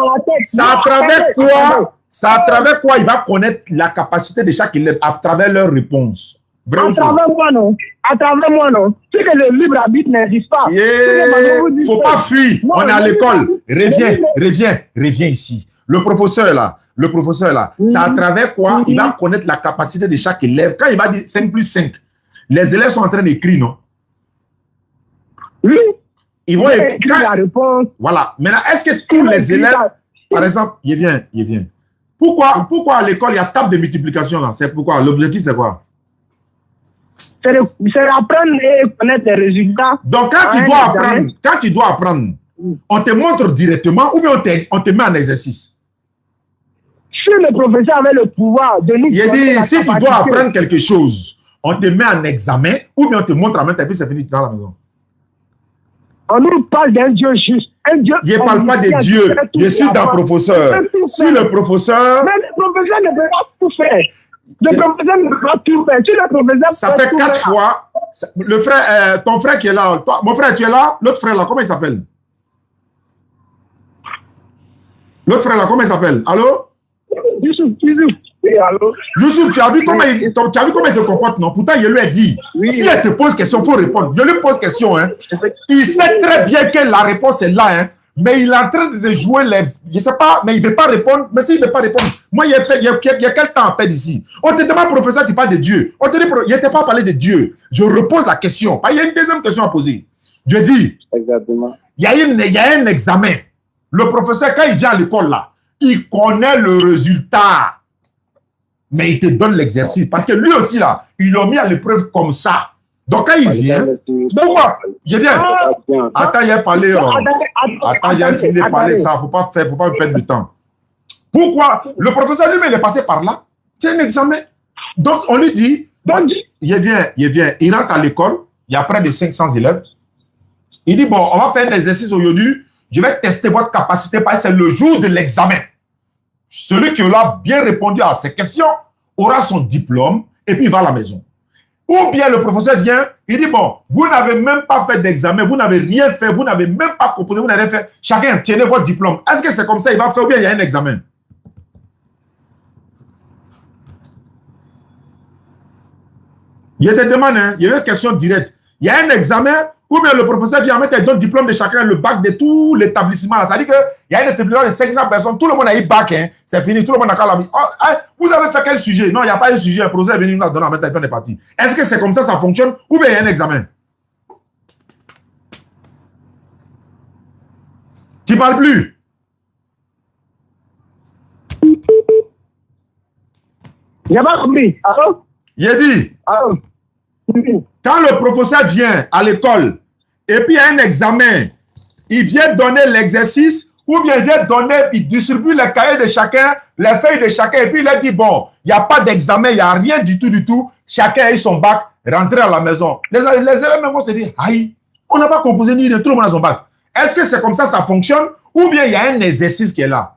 Speaker 1: C'est à travers quoi? C'est à travers quoi il va connaître la capacité de chaque élève? À travers leurs réponses.
Speaker 2: À travers moi, non. À travers moi, non. C'est que le libre arbitre n'existe pas.
Speaker 1: Il ne faut pas fuir. On est à l'école. Reviens ici. Le professeur là, c'est à travers quoi il va connaître la capacité de chaque élève. Quand il va dire 5 plus 5, les élèves sont en train d'écrire, non?
Speaker 2: Oui.
Speaker 1: Ils vont
Speaker 2: écrire la réponse.
Speaker 1: Voilà. Maintenant, est-ce que tous les élèves, par exemple, il vient. Pourquoi à l'école, il y a table de multiplication là? C'est pourquoi? L'objectif, c'est quoi?
Speaker 2: C'est apprendre et connaître les résultats.
Speaker 1: Donc, quand tu dois apprendre, on te montre directement ou bien on te met en exercice?
Speaker 2: Si le professeur avait le pouvoir de nous...
Speaker 1: Il dit, si tu dois apprendre quelque chose, on te met en examen ou bien on te montre en même temps et puis c'est fini dans la maison.
Speaker 2: On nous parle d'un Dieu juste. Un Dieu.
Speaker 1: Je ne parle pas de Dieu. Je suis d'un professeur. Si le professeur...
Speaker 2: Mais le professeur ne peut pas tout faire. Le professeur ne peut pas tout faire. Si le professeur
Speaker 1: ça fait 4 fois. Le frère, ton frère qui est là, toi, mon frère, tu es là. L'autre frère là, comment il s'appelle? L'autre frère là, comment il s'appelle? Allô?
Speaker 2: Yusuf. Oui, allô?
Speaker 1: Youssouf, tu as vu comment il se comporte, non? Pourtant, je lui ai dit,
Speaker 2: Oui.
Speaker 1: si elle te pose question, il faut répondre. Je lui pose question, hein. Il sait très bien que la réponse est là, hein. Mais il est en train de se jouer les... Je ne sais pas, mais il ne veut pas répondre. Mais s'il ne veut pas répondre, moi, il y a quel temps à perdre ici? On te demande, professeur, tu parles de Dieu. On te dit, il n'était pas parlé de Dieu. Je repose la question. Il y a une deuxième question à poser. Je dis,
Speaker 2: Exactement.
Speaker 1: il y a un examen. Le professeur, quand il vient à l'école, là, il connaît le résultat. Mais il te donne l'exercice. Parce que lui aussi, là, ils l'ont mis à l'épreuve comme ça. Donc, quand il vient, pourquoi? Je viens. Attends, il a parlé. Attends, il a fini de parler ça. Faut pas me perdre du temps. Pourquoi? Le professeur lui-même est passé par là. C'est un examen. Donc, on lui dit, il vient. Il rentre à l'école. Il y a près de 500 élèves. Il dit, bon, on va faire un exercice aujourd'hui. Je vais tester votre capacité parce que c'est le jour de l'examen. Celui qui aura bien répondu à ces questions aura son diplôme et puis il va à la maison. Ou bien le professeur vient, il dit, bon, vous n'avez même pas fait d'examen, vous n'avez rien fait, vous n'avez même pas composé, vous n'avez rien fait. Chacun, tenez votre diplôme. Est-ce que c'est comme ça il va faire ou bien il y a un examen? Je te demande, hein, il y a une question directe. Il y a un examen ou bien le professeur vient mettre le diplôme de chacun, le bac de tout l'établissement. Ça veut dire qu'il y a un établissement de 500 personnes, tout le monde a eu bac, hein, c'est fini, tout le monde a qu'à la vie. Vous avez fait quel sujet? Non, il n'y a pas un sujet, un professeur est venu nous donner en mettre, on est parti. Est-ce que c'est comme ça fonctionne ou bien il y a un examen? Tu ne parles plus?
Speaker 2: Il n'y a pas compris. Allô?
Speaker 1: J'ai dit.
Speaker 2: Allô?
Speaker 1: Quand le professeur vient à l'école et puis il y a un examen, il vient donner l'exercice ou bien il distribue les cahiers de chacun, les feuilles de chacun et puis il a dit, bon, il n'y a pas d'examen, il n'y a rien du tout, chacun a eu son bac, rentrez à la maison. Les élèves vont se dire, aïe, on n'a pas composé ni de tout le monde a son bac. Est-ce que c'est comme ça fonctionne ou bien il y a un exercice qui est là?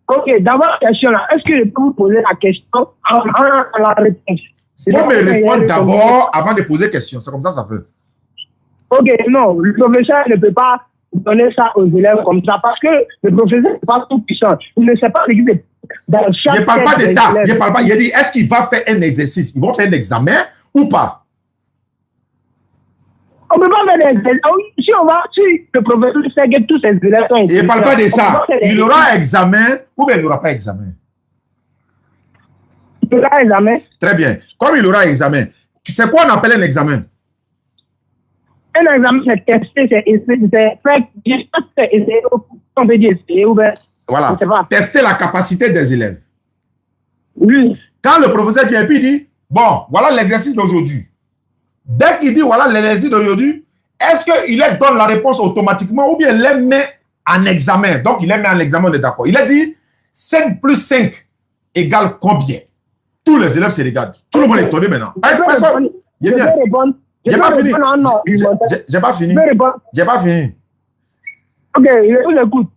Speaker 2: Ok, d'abord, question là. Est-ce que je peux vous poser la question en la réponse?
Speaker 1: Il faut me répondre d'abord avant de poser question. C'est comme ça fait.
Speaker 2: Ok, non, le professeur ne peut pas donner ça aux élèves comme ça parce que le professeur n'est pas tout puissant. Il ne sait pas ce dans chaque.
Speaker 1: Je ne parle pas d'état. Je parle pas. Il dit, est-ce qu'il va faire un exercice? Ils vont faire un examen ou pas?
Speaker 2: On ne peut pas faire des examens. Si le professeur sait que tous ces élèves sont...
Speaker 1: Il ne parle pas de ça. Il aura un examen ou bien il n'aura pas examen?
Speaker 2: Il aura un examen.
Speaker 1: Très bien. Comme il aura un examen, c'est quoi on appelle un examen?
Speaker 2: Un examen, c'est tester, c'est faire essayer, on peut dire essayer ou bien...
Speaker 1: Voilà. Tester la capacité des élèves.
Speaker 2: Oui.
Speaker 1: Quand le professeur vient et puis il dit, bon, voilà l'exercice d'aujourd'hui. Dès qu'il dit, voilà l'exercice d'aujourd'hui, est-ce qu'il donne la réponse automatiquement ou bien il les met en examen? Donc, il les met en examen, on est d'accord. Il a dit, 5 plus 5 égale combien? Tous les élèves se regardent. Tout le monde est étonné maintenant. Personne.
Speaker 2: Je vais répondre.
Speaker 1: J'ai pas fini. J'ai pas fini. J'ai pas fini.
Speaker 2: Ok, je vous écoute.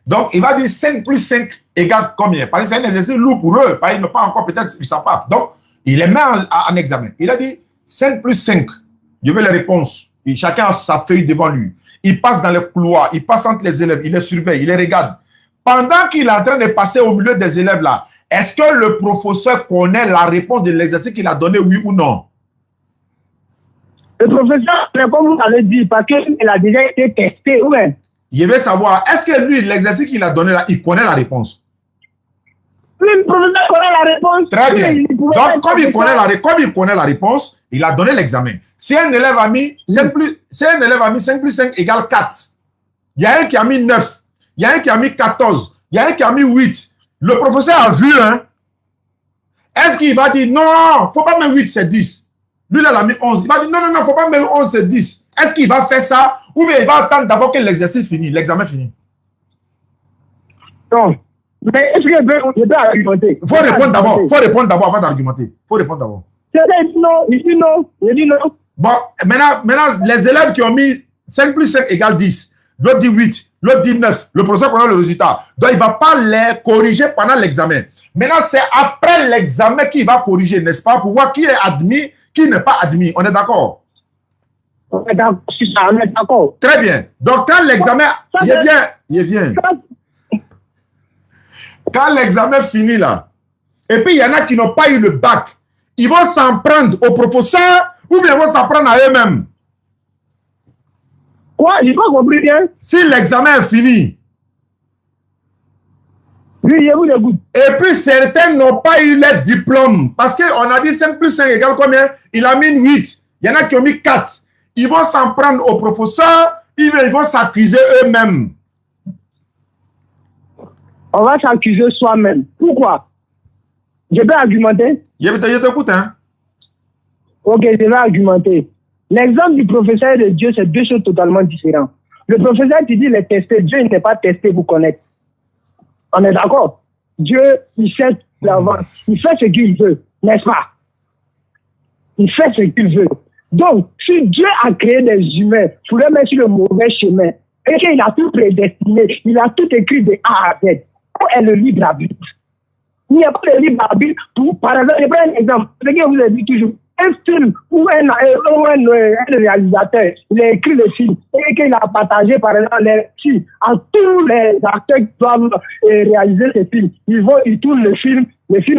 Speaker 1: Donc, il va dire 5 plus 5 égale combien? Parce que c'est un exercice lourd pour eux. Parce qu'ils n'ont pas encore, peut-être, ils ne savent pas. Donc, il les met en examen. Il a dit 5 plus 5. Je veux les réponses. Et chacun a sa feuille devant lui. Il passe dans les couloirs, il passe entre les élèves, il les surveille, il les regarde. Pendant qu'il est en train de passer au milieu des élèves là, est-ce que le professeur connaît la réponse de l'exercice qu'il a donné, oui ou non?
Speaker 2: Le professeur, comme vous l'avez dit, parce qu'il a déjà été testé, ouais.
Speaker 1: Je veux savoir, est-ce que lui, l'exercice qu'il a donné là, il connaît la réponse?
Speaker 2: Oui, le professeur connaît la réponse.
Speaker 1: Très bien. Donc, comme il connaît la réponse, il a donné l'examen. Si un élève a mis 5 plus 5 égale 4, il y a un qui a mis 9, il y a un qui a mis 14, il y a un qui a mis 8. Le professeur a vu, hein? Est-ce qu'il va dire, non, il ne faut pas mettre 8, c'est 10. Lui, là, il a mis 11. Il va dire, non, il ne faut pas mettre 11, c'est 10. Est-ce qu'il va faire ça ou bien il va attendre d'abord que l'exercice finisse, l'examen finisse?
Speaker 2: Non. Mais est-ce que je peux argumenter?
Speaker 1: Il faut répondre d'abord avant d'argumenter. Il faut répondre d'abord.
Speaker 2: Il dit non.
Speaker 1: Bon, maintenant, les élèves qui ont mis 5 plus 5 égale 10, l'autre dit 8, l'autre dit 9, le professeur connaît le résultat. Donc, il ne va pas les corriger pendant l'examen. Maintenant, c'est après l'examen qu'il va corriger, n'est-ce pas, pour voir qui est admis, qui n'est pas admis. On est d'accord?
Speaker 2: On est d'accord.
Speaker 1: Très bien. Donc, quand l'examen... Il vient. quand l'examen finit là, et puis il y en a qui n'ont pas eu le bac, ils vont s'en prendre aux professeurs ou bien ils vont s'en prendre à eux-mêmes.
Speaker 2: Quoi? J'ai pas compris bien.
Speaker 1: Si l'examen est fini,
Speaker 2: oui, je vous écoute.
Speaker 1: et puis certains n'ont pas eu leur diplôme, parce qu'on a dit 5 plus 5 égale combien? Il a mis 8. Il y en a qui ont mis 4. Ils vont s'en prendre aux professeurs, ils vont s'accuser eux-mêmes.
Speaker 2: On va s'accuser soi-même. Pourquoi? Je peux argumenter?
Speaker 1: Je t'écoute, hein?
Speaker 2: Ok, je vais argumenter. L'exemple du professeur et de Dieu, c'est deux choses totalement différentes. Le professeur, tu dis, il est testé. Dieu n'est pas testé pour connaître. On est d'accord? Dieu, il sait l'avance. Il fait ce qu'il veut, n'est-ce pas? Il fait ce qu'il veut. Donc, si Dieu a créé des humains pour les mettre sur le mauvais chemin, et qu'il a tout prédestiné, il a tout écrit de A à Z, où est le libre arbitre? Il n'y a pas de libre arbitre pour, par exemple, je prends un exemple, ce que vous avez dit toujours, un film où un réalisateur, il a écrit le film et qu'il a partagé par exemple les films à tous les acteurs qui doivent réaliser ce film. Ils tournent le film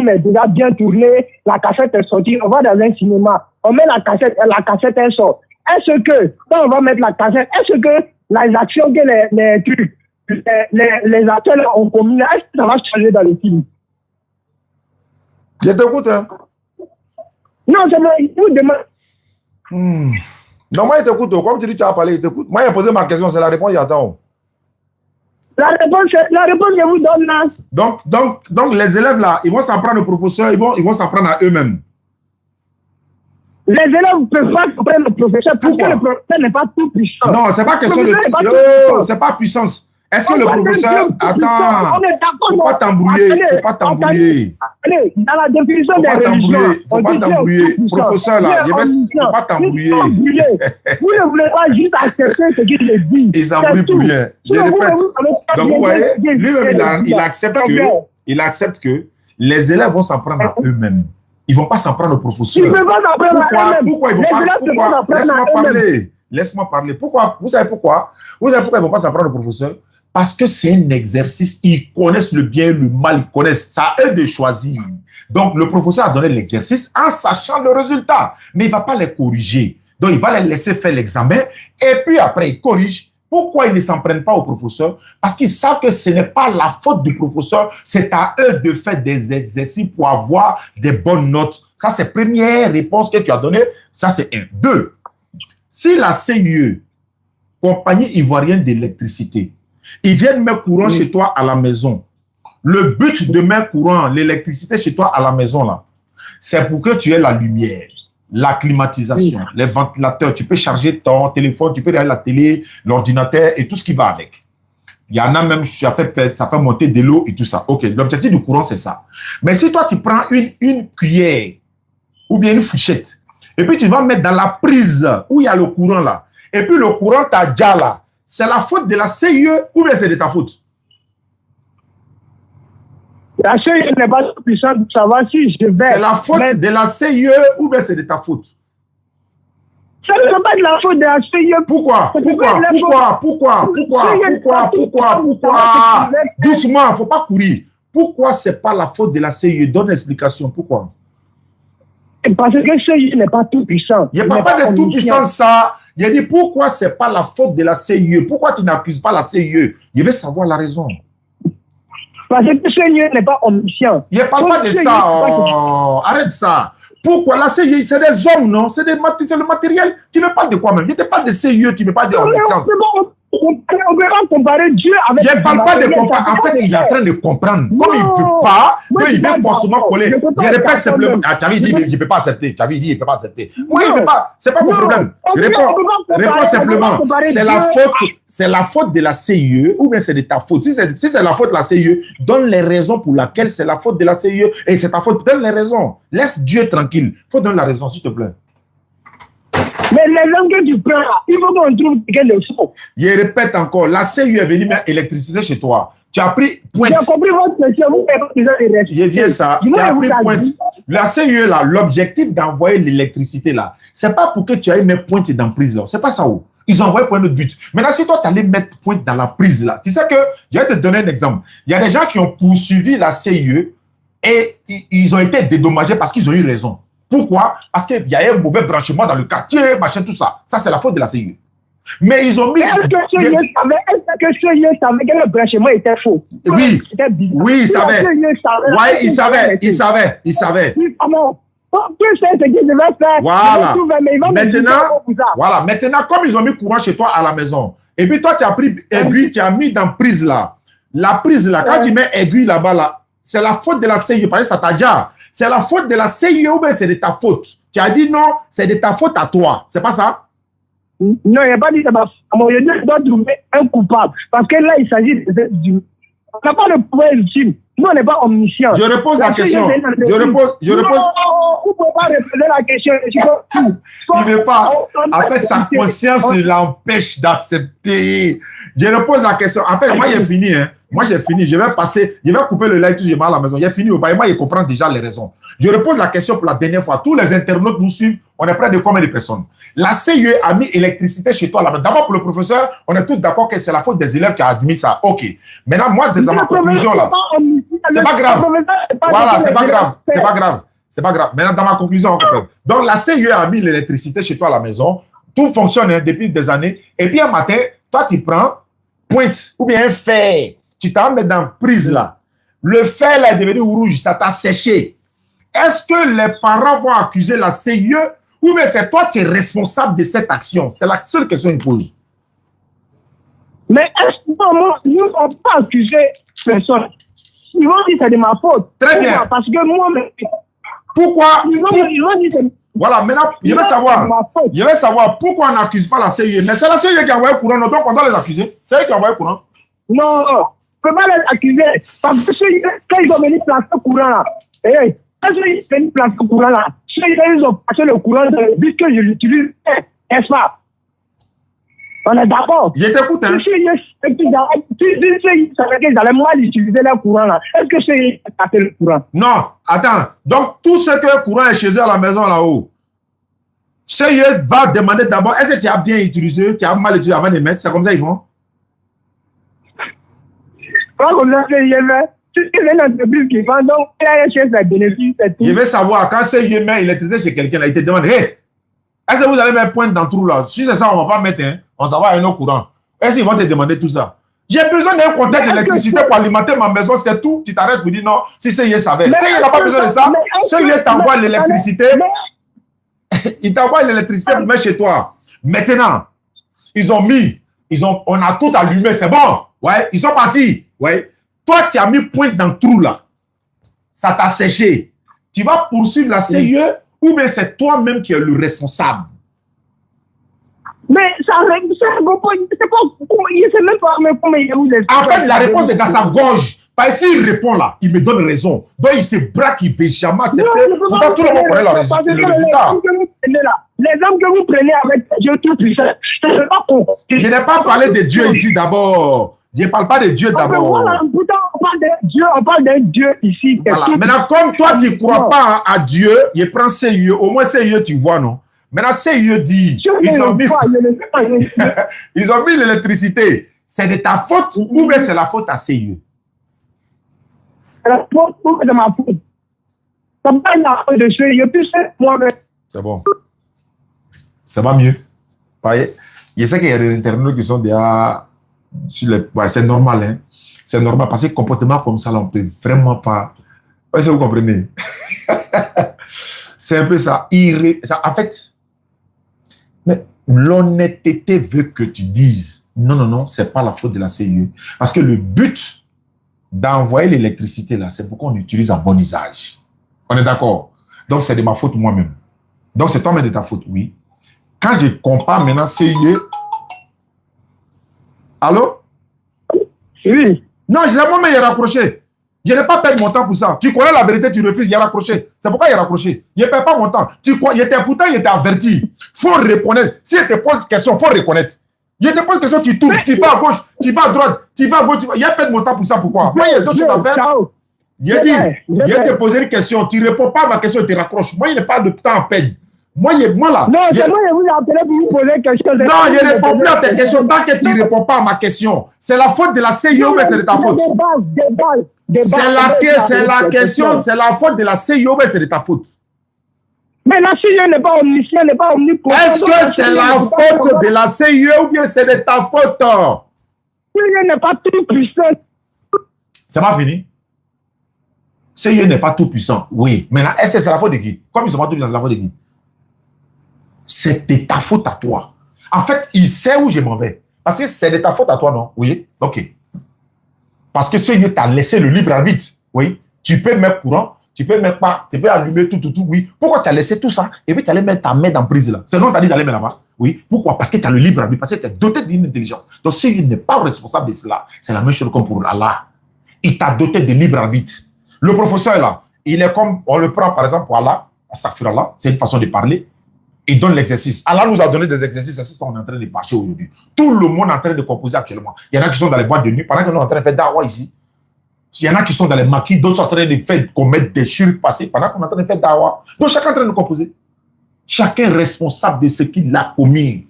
Speaker 2: est déjà bien tourné, la cassette est sortie, on va dans un cinéma, on met la cassette elle sort. Est-ce que, quand on va mettre la cassette, est-ce que les actions que les acteurs ont commis, est-ce que ça va changer dans le film?
Speaker 1: Je t'écoute, hein?
Speaker 2: Non, je vous demande.
Speaker 1: Non, moi, il t'écoute. Comme tu dis, tu as parlé, il t'écoute. Moi, il a posé ma question, c'est la réponse, il attend.
Speaker 2: La réponse, je vous donne là.
Speaker 1: Donc, les élèves là, ils vont s'en prendre aux professeurs, ils vont s'en prendre à eux-mêmes.
Speaker 2: Les élèves ne peuvent pas se prendre au professeur parce que le professeur n'est pas tout puissant.
Speaker 1: Non, c'est pas question de. C'est pas puissance. Est-ce que le professeur. Attends. Faut pas t'embrouiller. Faut pas t'embrouiller.
Speaker 2: Allez, dans la définition des religions.
Speaker 1: Faut pas t'embrouiller. Professeur là, faut pas t'embrouiller. Vous
Speaker 2: ne voulez pas juste accepter ce qu'il dit.
Speaker 1: Ils s'embrouillent pour rien. Je répète. Donc vous voyez, lui-même, il accepte que les élèves vont s'en prendre à eux-mêmes. Ils ne vont pas s'en prendre au professeur.
Speaker 2: Ils ne vont pas s'en prendre à eux-mêmes.
Speaker 1: Pourquoi ils vont pas? Laisse-moi parler. Pourquoi? Vous savez pourquoi? Vous savez pourquoi ils ne vont pas s'en prendre au professeur? Parce que c'est un exercice. Ils connaissent le bien et le mal. Ils connaissent. C'est à eux de choisir. Donc, le professeur a donné l'exercice en sachant le résultat. Mais il ne va pas les corriger. Donc, il va les laisser faire l'examen. Et puis, après, il corrige. Pourquoi ils ne s'en prennent pas au professeur? Parce qu'ils savent que ce n'est pas la faute du professeur. C'est à eux de faire des exercices pour avoir des bonnes notes. Ça, c'est la première réponse que tu as donnée. Ça, c'est 1. 2. Si la CIE, Compagnie Ivoirienne d'électricité, ils viennent mettre courant chez toi à la maison. Le but de mettre courant, l'électricité chez toi à la maison, là, c'est pour que tu aies la lumière, la climatisation, les ventilateurs. Tu peux charger ton téléphone, tu peux regarder la télé, l'ordinateur et tout ce qui va avec. Il y en a même, ça fait monter de l'eau et tout ça. OK, l'objectif du courant, c'est ça. Mais si toi, tu prends une cuillère ou bien une fourchette et puis tu vas mettre dans la prise où il y a le courant là, et puis le courant t'a déjà là, c'est la faute de la CIE ou bien c'est de ta faute?
Speaker 2: La CIE n'est pas puissante pour savoir si je vais...
Speaker 1: C'est la faute de la CIE ou bien c'est de ta faute?
Speaker 2: Ça ne peut pas être la faute de la CIE.
Speaker 1: Pourquoi? Doucement, il ne faut pas courir. Pourquoi ce n'est pas la faute de la CIE? Donne l'explication. Pourquoi?
Speaker 2: Parce que la CIE n'est pas tout puissant.
Speaker 1: Il n'y a pas de tout puissant ça. Il a dit pourquoi ce n'est pas la faute de la CIE? Pourquoi tu n'accuses pas la CIE? Je veux savoir la raison.
Speaker 2: Parce que le Seigneur n'est pas omniscient.
Speaker 1: Il ne parle pas de ça. Arrête ça. Pourquoi la CIE, c'est des hommes, non? C'est le matériel. Tu me parles de quoi même? Je te parle de CIE, tu me parles de omniscience.
Speaker 2: On peut pas comparer Dieu avec...
Speaker 1: Je ne parle pas de comparer. En fait, il est en train de comprendre. Comme il ne veut pas, il veut forcément coller. Je répète simplement. Tu avais dit qu'il ne peut pas accepter. Tu avais dit qu'il ne peut pas accepter. Moi, il ne peut pas. Ce n'est pas mon problème. Réponds simplement. C'est la faute de la CIE ou bien c'est de ta faute? Si c'est la faute de la CIE, donne les raisons pour lesquelles c'est la faute de la CIE et c'est ta faute. Donne les raisons. Laisse Dieu tranquille. Il faut donner la raison, s'il te plaît.
Speaker 2: Mais les langues que tu prends, il faut qu'on trouve quel est faux.
Speaker 1: Je répète encore, la CIE est venue mettre l'électricité chez toi. Tu as pris pointe.
Speaker 2: J'ai compris votre question, vous n'avez pas besoin de rester.
Speaker 1: Je viens ça, tu as pris pointe. La CIE là, l'objectif d'envoyer l'électricité là, c'est pas pour que tu ailles mettre pointe dans prise là. C'est pas ça où. Ils ont envoyé pour un autre but. Maintenant, si toi, tu allais mettre point dans la prise là, tu sais que, je vais te donner un exemple. Il y a des gens qui ont poursuivi la CIE et ils ont été dédommagés parce qu'ils ont eu raison. Pourquoi? Parce qu'il y a un mauvais branchement dans le quartier, machin, tout ça. Ça, c'est la faute de la CIE. Mais ils ont mis...
Speaker 8: Est-ce que CIE savait que le branchement était faux?
Speaker 1: Oui, oui, ils savaient. Oui, ils savaient. Voilà. Maintenant, comme ils ont mis courant chez toi à la maison, et puis toi, tu as pris aiguille, tu as mis dans prise là. La prise là, quand tu mets aiguille là-bas, là, c'est la faute de la CIE, parce que ça t'a déjà. C'est la faute de la CIE ou bien c'est de ta faute? Tu as dit non, c'est de ta faute à toi. C'est pas ça?
Speaker 8: Non, il n'y a pas dit que je dois trouver un coupable. Parce que là, il s'agit du... On n'a pas de pouvoir ultime. Nous, on n'est pas omniscient.
Speaker 1: Je repose la question. Je repose.
Speaker 8: Non, vous ne pouvez pas répondre la question.
Speaker 1: Il ne veut pas. En fait, sa conscience l'empêche d'accepter. Je repose la question. En fait, moi, j'ai fini. Hein. Moi, j'ai fini. Je vais couper le live tout à la maison. J'ai fini. Moi, il comprend déjà les raisons. Je repose la question pour la dernière fois. Tous les internautes nous suivent. On est près de combien de personnes? La CIE a mis électricité chez toi là-bas. D'abord, pour le professeur, on est tous d'accord que c'est la faute des élèves qui a admis ça. OK. Maintenant, moi, dans ma conclusion là, c'est pas grave. Voilà, c'est pas grave. C'est pas grave. C'est pas grave. Maintenant, dans ma conclusion, donc la CIE a mis l'électricité chez toi à la maison. Tout fonctionne hein, depuis des années. Et puis un matin, toi, tu prends pointe ou bien un fer. Tu t'en mets dans prise là. Le fer là est devenu rouge. Ça t'a séché. Est-ce que les parents vont accuser la CIE ou bien c'est toi qui es responsable de cette action? C'est la seule question qu'ils posent.
Speaker 8: Mais est-ce que nous n'avons pas accusé personne? Ils vont dire que c'est de ma faute.
Speaker 1: Très bien.
Speaker 8: Parce que moi,
Speaker 1: pourquoi?
Speaker 8: Ils vont dire que...
Speaker 1: Voilà, maintenant, je vais savoir pourquoi on n'accuse pas la CIE. Mais c'est la CIE qui a envoyé le courant, donc on doit les accuser. C'est eux qui ont envoyé le courant.
Speaker 8: Non, on ne peut pas les accuser. Parce que quand ils ont venu placer le courant là, quand ils ont venu placer le courant là, ils ont passé le courant dans le but que je l'utilise, n'est-ce pas? On est d'accord.
Speaker 1: Je t'écoute, hein.
Speaker 8: Si ils savaient qu'ils allaient mal utiliser le courant là, est-ce que c'est passé le courant?
Speaker 1: Non, attends. Donc, tout ce que le courant est chez eux à la maison là-haut, CIE va demander d'abord, est-ce que tu as bien utilisé, tu as mal utilisé avant de mettre? C'est comme ça ils vont?
Speaker 8: Pas comme ça, CIE fait. C'est une entreprise qui vend, donc il y a un chef de bénéfice.
Speaker 1: Je veux savoir, quand CIE met l'électricité chez quelqu'un, il te demande, hey, est-ce que vous allez mettre pointe dans le trou là? Si c'est ça, on ne va pas mettre, hein. On s'en va à un autre courant. Est-ce qu'ils vont te demander tout ça? J'ai besoin d'un contact d'électricité pour alimenter ma maison, c'est tout. Tu t'arrêtes pour dire non, si CIE savait. CIE n'a pas besoin de ça. CIE t'envoie l'électricité. Il t'envoie l'électricité pour mettre chez toi. Maintenant, on a tout allumé, c'est bon. Ouais, ils sont partis. Ouais. Toi, tu as mis pointe dans le trou là. Ça t'a séché. Tu vas poursuivre la CIE ou bien c'est toi-même qui es le responsable?
Speaker 8: Mais ça c'est même pas comment il est.
Speaker 1: En fait, la réponse est dans sa gorge. Parce qu'il répond là, il me donne raison. Donc il se braque, il ne veut jamais accepter. Pourtant, tout le monde connaît le résultat.
Speaker 8: L'exemple que vous prenez avec Dieu tout puissant, je ne sais pas pourquoi.
Speaker 1: Je n'ai pas parlé de Dieu ici d'abord. Je ne parle pas de Dieu d'abord.
Speaker 8: Pourtant, on parle d'un Dieu ici.
Speaker 1: Voilà. Maintenant, comme toi, tu ne crois pas à Dieu, je prends CIE. Au moins, CIE, tu vois, non? Maintenant, CIE dit, ils ont mis l'électricité. C'est de ta faute ou bien c'est la faute à CIE?
Speaker 8: C'est la faute ou de ma faute. Ça me parle la faute de CIE, puis c'est moi-même.
Speaker 1: C'est bon. Ça va mieux. Je sais qu'il y a des internautes qui sont déjà sur les... Ouais, c'est normal, hein. C'est normal parce que comportement comme ça, là, on ne peut vraiment pas... Est-ce que vous comprenez? C'est un peu ça. En fait, mais l'honnêteté veut que tu dises non, c'est pas la faute de la CIE. Parce que le but d'envoyer l'électricité là, c'est pour qu'on utilise en bon usage. On est d'accord? Donc, c'est de ma faute moi-même. Donc, c'est toi-même de ta faute, oui. Quand je compare maintenant CIE... Allô?
Speaker 8: Oui.
Speaker 1: Non, je l'ai moi-même raccroché. Je n'ai pas perdu mon temps pour ça. Tu connais la vérité, tu refuses, il a raccroché. C'est pourquoi il a raccroché. Je ne perds pas mon temps. Pourtant, il était averti. Il faut reconnaître. Si il te pose une question, il faut reconnaître. Il te pose une question, tu tournes, tu vas à gauche, tu vas à droite, tu vas à gauche. Il a perdu mon temps pour ça. Pourquoi? Moi, il y a d'autres choses à faire. Il a te posé une question, tu ne réponds pas à ma question, tu te raccroches. Moi, il n'y a pas de temps à perdre. Moi là.
Speaker 8: Non, c'est moi, je vous ai appelé pour vous poser quelque chose.
Speaker 1: Non, je ne réponds plus à tes questions tant que tu ne réponds pas à ma question. C'est la faute de la CIO, mais c'est de ta faute. C'est la question, c'est la faute de la CIO, mais c'est de ta faute.
Speaker 8: Mais la CIO n'est pas omniscient, n'est pas omnipotent.
Speaker 1: Est-ce que c'est la faute de la CIO ou bien c'est de ta faute?
Speaker 8: La CIO n'est pas tout puissant.
Speaker 1: Ça va finir? CIO n'est pas tout puissant. Oui. Maintenant, est-ce que c'est la faute de qui? Comme ils sont pas tout puissants, c'est la faute de qui? C'est de ta faute à toi. En fait, il sait où je m'en vais. Parce que c'est de ta faute à toi, non? Oui. OK. Parce que CIO t'a laissé le libre arbitre. Oui. Tu peux mettre courant, tu peux mettre pas, tu peux allumer tout, oui. Pourquoi tu as laissé tout ça? Et puis tu allais mettre ta main dans prise là. C'est non, tu as dit d'aller mettre là-bas. Oui. Pourquoi? Parce que tu as le libre arbitre, parce que tu es doté d'une intelligence. Donc, CIO n'est pas responsable de cela. C'est la même chose comme pour Allah. Il t'a doté de libre arbitre. Le professeur est là. Il est comme, on le prend par exemple pour Allah, Astaghfirullah, c'est une façon de parler. Il donne l'exercice. Allah nous a donné des exercices, c'est ça qu'on est en train de marcher aujourd'hui. Tout le monde est en train de composer actuellement. Il y en a qui sont dans les boîtes de nuit, pendant que nous sommes en train de faire dawa ici. Il y en a qui sont dans les maquis, d'autres sont en train de faire commettre des chirurgies passées, pendant qu'on est en train de faire dawa. Donc chacun est en train de composer. Chacun est responsable de ce qu'il a commis.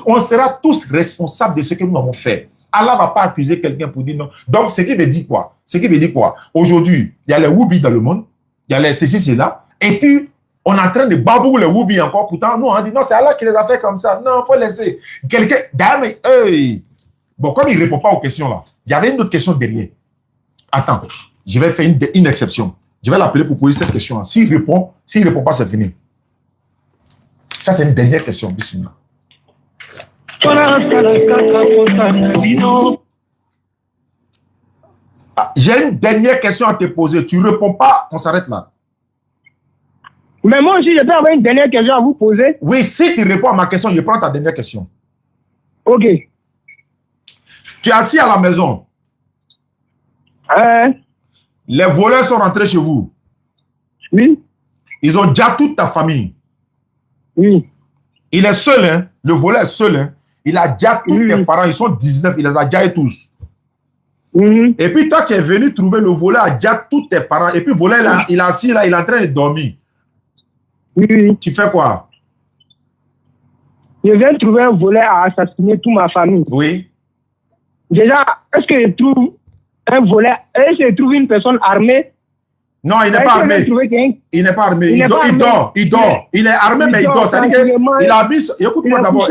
Speaker 1: On sera tous responsables de ce que nous avons fait. Allah ne va pas accuser quelqu'un pour dire non. Donc, ce qui veut dire quoi? Ce qui veut dire quoi? Aujourd'hui, il y a les Woubi dans le monde, il y a les ceci, c'est là, et puis, on est en train de babou les Woubi encore. Pourtant, nous, on dit non, c'est Allah qui les a fait comme ça. Non, il faut laisser. Quelqu'un, dame, hey. Bon, comme il ne répond pas aux questions là, il y avait une autre question derrière. Attends, je vais faire une exception. Je vais l'appeler pour poser cette question là. S'il répond pas, c'est fini. Ça, c'est une dernière question. Bismillah. J'ai une dernière question à te poser. Tu ne réponds pas, on s'arrête là.
Speaker 8: Mais moi aussi, je peux avoir une dernière question à vous poser.
Speaker 1: Oui, si tu réponds à ma question, je prends ta dernière question.
Speaker 8: Ok.
Speaker 1: Tu es assis à la maison. Les voleurs sont rentrés chez vous.
Speaker 8: Oui.
Speaker 1: Ils ont déjà toute ta famille.
Speaker 8: Oui.
Speaker 1: Il est seul, hein. Le voleur est seul, hein. Il a déjà tous tes parents, ils sont 19, il les a déjà tous. Et puis toi, tu es venu trouver le voleur a déjà tous tes parents. Et puis le voleur, il est assis là, il est en train de dormir. Tu fais quoi?
Speaker 8: Je viens trouver un voleur à assassiner toute ma famille.
Speaker 1: Oui.
Speaker 8: Déjà, est-ce que je trouve un voleur? Est-ce que je trouve une personne armée?
Speaker 1: Non, il n'est pas armé. Il n'est pas armé. Il dort. Il est armé, mais il dort. C'est-à-dire qu'il a mis... Écoute-moi d'abord.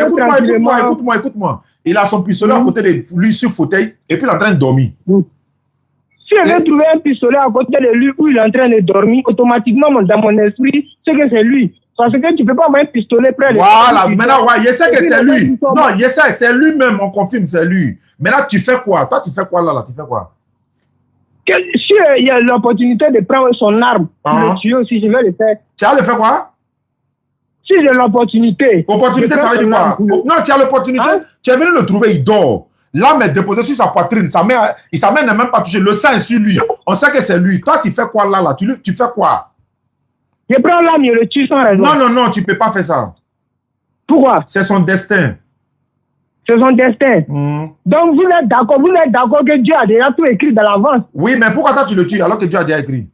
Speaker 1: Écoute-moi. Il a son pistolet à côté de lui sur le fauteuil et puis il est en train de dormir.
Speaker 8: Si je viens trouver un pistolet à côté de lui où il est en train de dormir, automatiquement, dans mon esprit, c'est que c'est lui. Parce que tu ne peux pas avoir un pistolet près de lui.
Speaker 1: Voilà. Maintenant, ouais, je sais que c'est lui. Non, je sais, c'est lui-même. On confirme, c'est lui. Maintenant, tu fais quoi? Toi, tu fais quoi là? Tu fais quoi?
Speaker 8: Si il y a l'opportunité de prendre son arme pour le tuer aussi, je vais le faire.
Speaker 1: Tu as le fait quoi?
Speaker 8: Si j'ai l'opportunité.
Speaker 1: Opportunité, ça veut dire quoi? Non, tu as l'opportunité. Tu es venu le trouver, il dort. L'âme est déposée sur sa poitrine. Sa main n'est même pas touchée. Le sang est sur lui. On sait que c'est lui. Toi, tu fais quoi là? Tu fais quoi?
Speaker 8: Je prends l'âme et le tue sans raison.
Speaker 1: Non, tu ne peux pas faire ça.
Speaker 8: Pourquoi?
Speaker 1: C'est son destin.
Speaker 8: C'est son destin. Donc, vous êtes d'accord que Dieu a déjà tout écrit de l'avance.
Speaker 1: Oui, mais pourquoi toi tu le tues alors que Dieu a déjà écrit?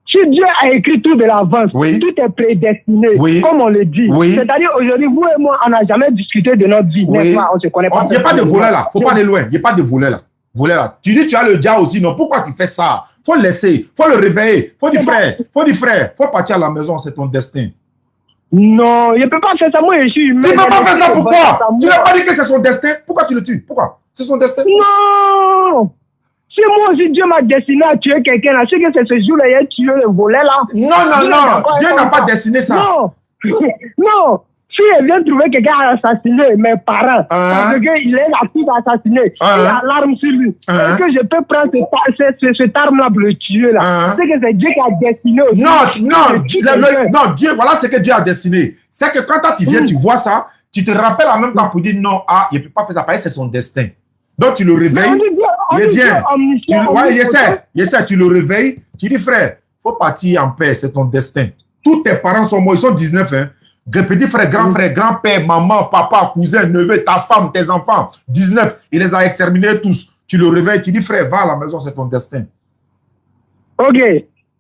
Speaker 8: Si Dieu a écrit tout de l'avance, tout est prédestiné, comme on le dit. C'est-à-dire, aujourd'hui, vous et moi, on n'a jamais discuté de notre vie. N'est-ce pas? On ne se connaît pas.
Speaker 1: Il n'y a pas de volet là. Il ne faut pas aller loin. Il n'y a pas de volet là. Tu dis tu as le diable aussi. Non, pourquoi tu fais ça? Il faut le laisser. Il faut le réveiller. Il faut dire frère. Il faut partir à la maison. C'est ton destin.
Speaker 8: Non, je ne peux pas faire ça. Moi, je suis humain.
Speaker 1: Tu ne peux pas faire ça, pourquoi? Tu n'as pas dit que c'est son destin. Pourquoi tu le tues? Pourquoi? C'est son destin.
Speaker 8: Non. Si moi aussi Dieu m'a destiné à tuer quelqu'un, là, c'est que c'est ce jour-là, il a tué le volet là.
Speaker 1: Non. Dieu n'a pas destiné ça.
Speaker 8: Non. Si je viens trouver quelqu'un à assassiner mes parents, parce qu'il est la fille d'assassiner, il a l'arme sur lui, est-ce que je peux prendre cette arme-là pour le tuer là? C'est que c'est Dieu qui a destiné aussi.
Speaker 1: Non, Dieu, voilà ce que Dieu a destiné. C'est que quand toi, tu viens, tu vois ça, tu te rappelles en même temps pour dire non, il ne peut pas faire ça, parce que c'est son destin. Donc tu le réveilles, il vient. Je sais, tu le réveilles, tu dis frère, il faut partir en paix, c'est ton destin. Tous tes parents sont morts, ils sont 19, hein. Petit frère, grand-père, maman, papa, cousin, neveu, ta femme, tes enfants, 19, il les a exterminés tous. Tu le réveilles, tu dis frère, va à la maison, c'est ton destin.
Speaker 8: Ok.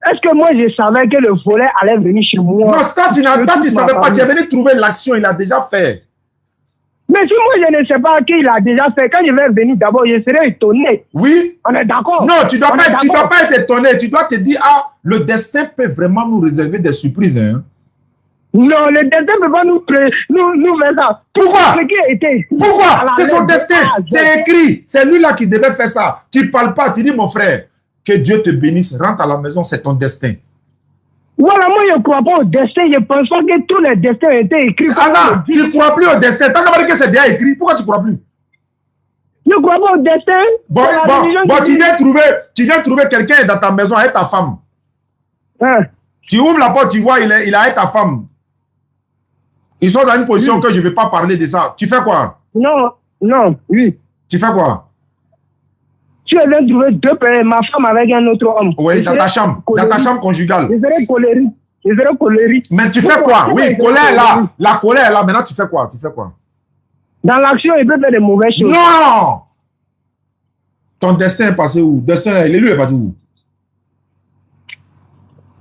Speaker 8: Est-ce que moi, je savais que le volet allait venir chez moi?
Speaker 1: Non, ça, tu ne savais pas. Tu es venu trouver l'action, il a déjà fait.
Speaker 8: Mais si moi, je ne sais pas qu'il a déjà fait, quand je vais venir d'abord, je serai étonné.
Speaker 1: Oui.
Speaker 8: On est d'accord?
Speaker 1: Non, tu ne dois pas être étonné. Tu dois te dire, ah, le destin peut vraiment nous réserver des surprises. Hein?
Speaker 8: Non, le destin ne peut pas nous faire ça.
Speaker 1: Pourquoi?
Speaker 8: Pourquoi?
Speaker 1: C'est son destin. C'est écrit. C'est lui-là qui devait faire ça. Tu ne parles pas. Tu dis, mon frère, que Dieu te bénisse. Rentre à la maison, c'est ton destin.
Speaker 8: Voilà, moi, je ne crois pas au destin. Je pense pas que tous les destins étaient écrits.
Speaker 1: Ah tu ne crois plus au destin. Tu n'as pas dit que c'est déjà écrit. Pourquoi tu ne crois plus?
Speaker 8: Je ne crois pas au destin.
Speaker 1: Bon, tu viens trouver quelqu'un dans ta maison avec ta femme.
Speaker 8: Hein?
Speaker 1: Tu ouvres la porte, tu vois, il est avec ta femme. Ils sont dans une position que je ne vais pas parler de ça. Tu fais quoi?
Speaker 8: Non, oui.
Speaker 1: Tu fais quoi?
Speaker 8: Tu viens trouver ma femme avec un autre homme.
Speaker 1: Oui, dans ta chambre conjugale.
Speaker 8: Je serai colérique.
Speaker 1: Mais tu fais quoi? Oui, colère là. La colère là. Maintenant, tu fais quoi?
Speaker 8: Dans l'action, il peut faire des mauvaises choses.
Speaker 1: Non! Ton destin est passé où? L'élu est passé où?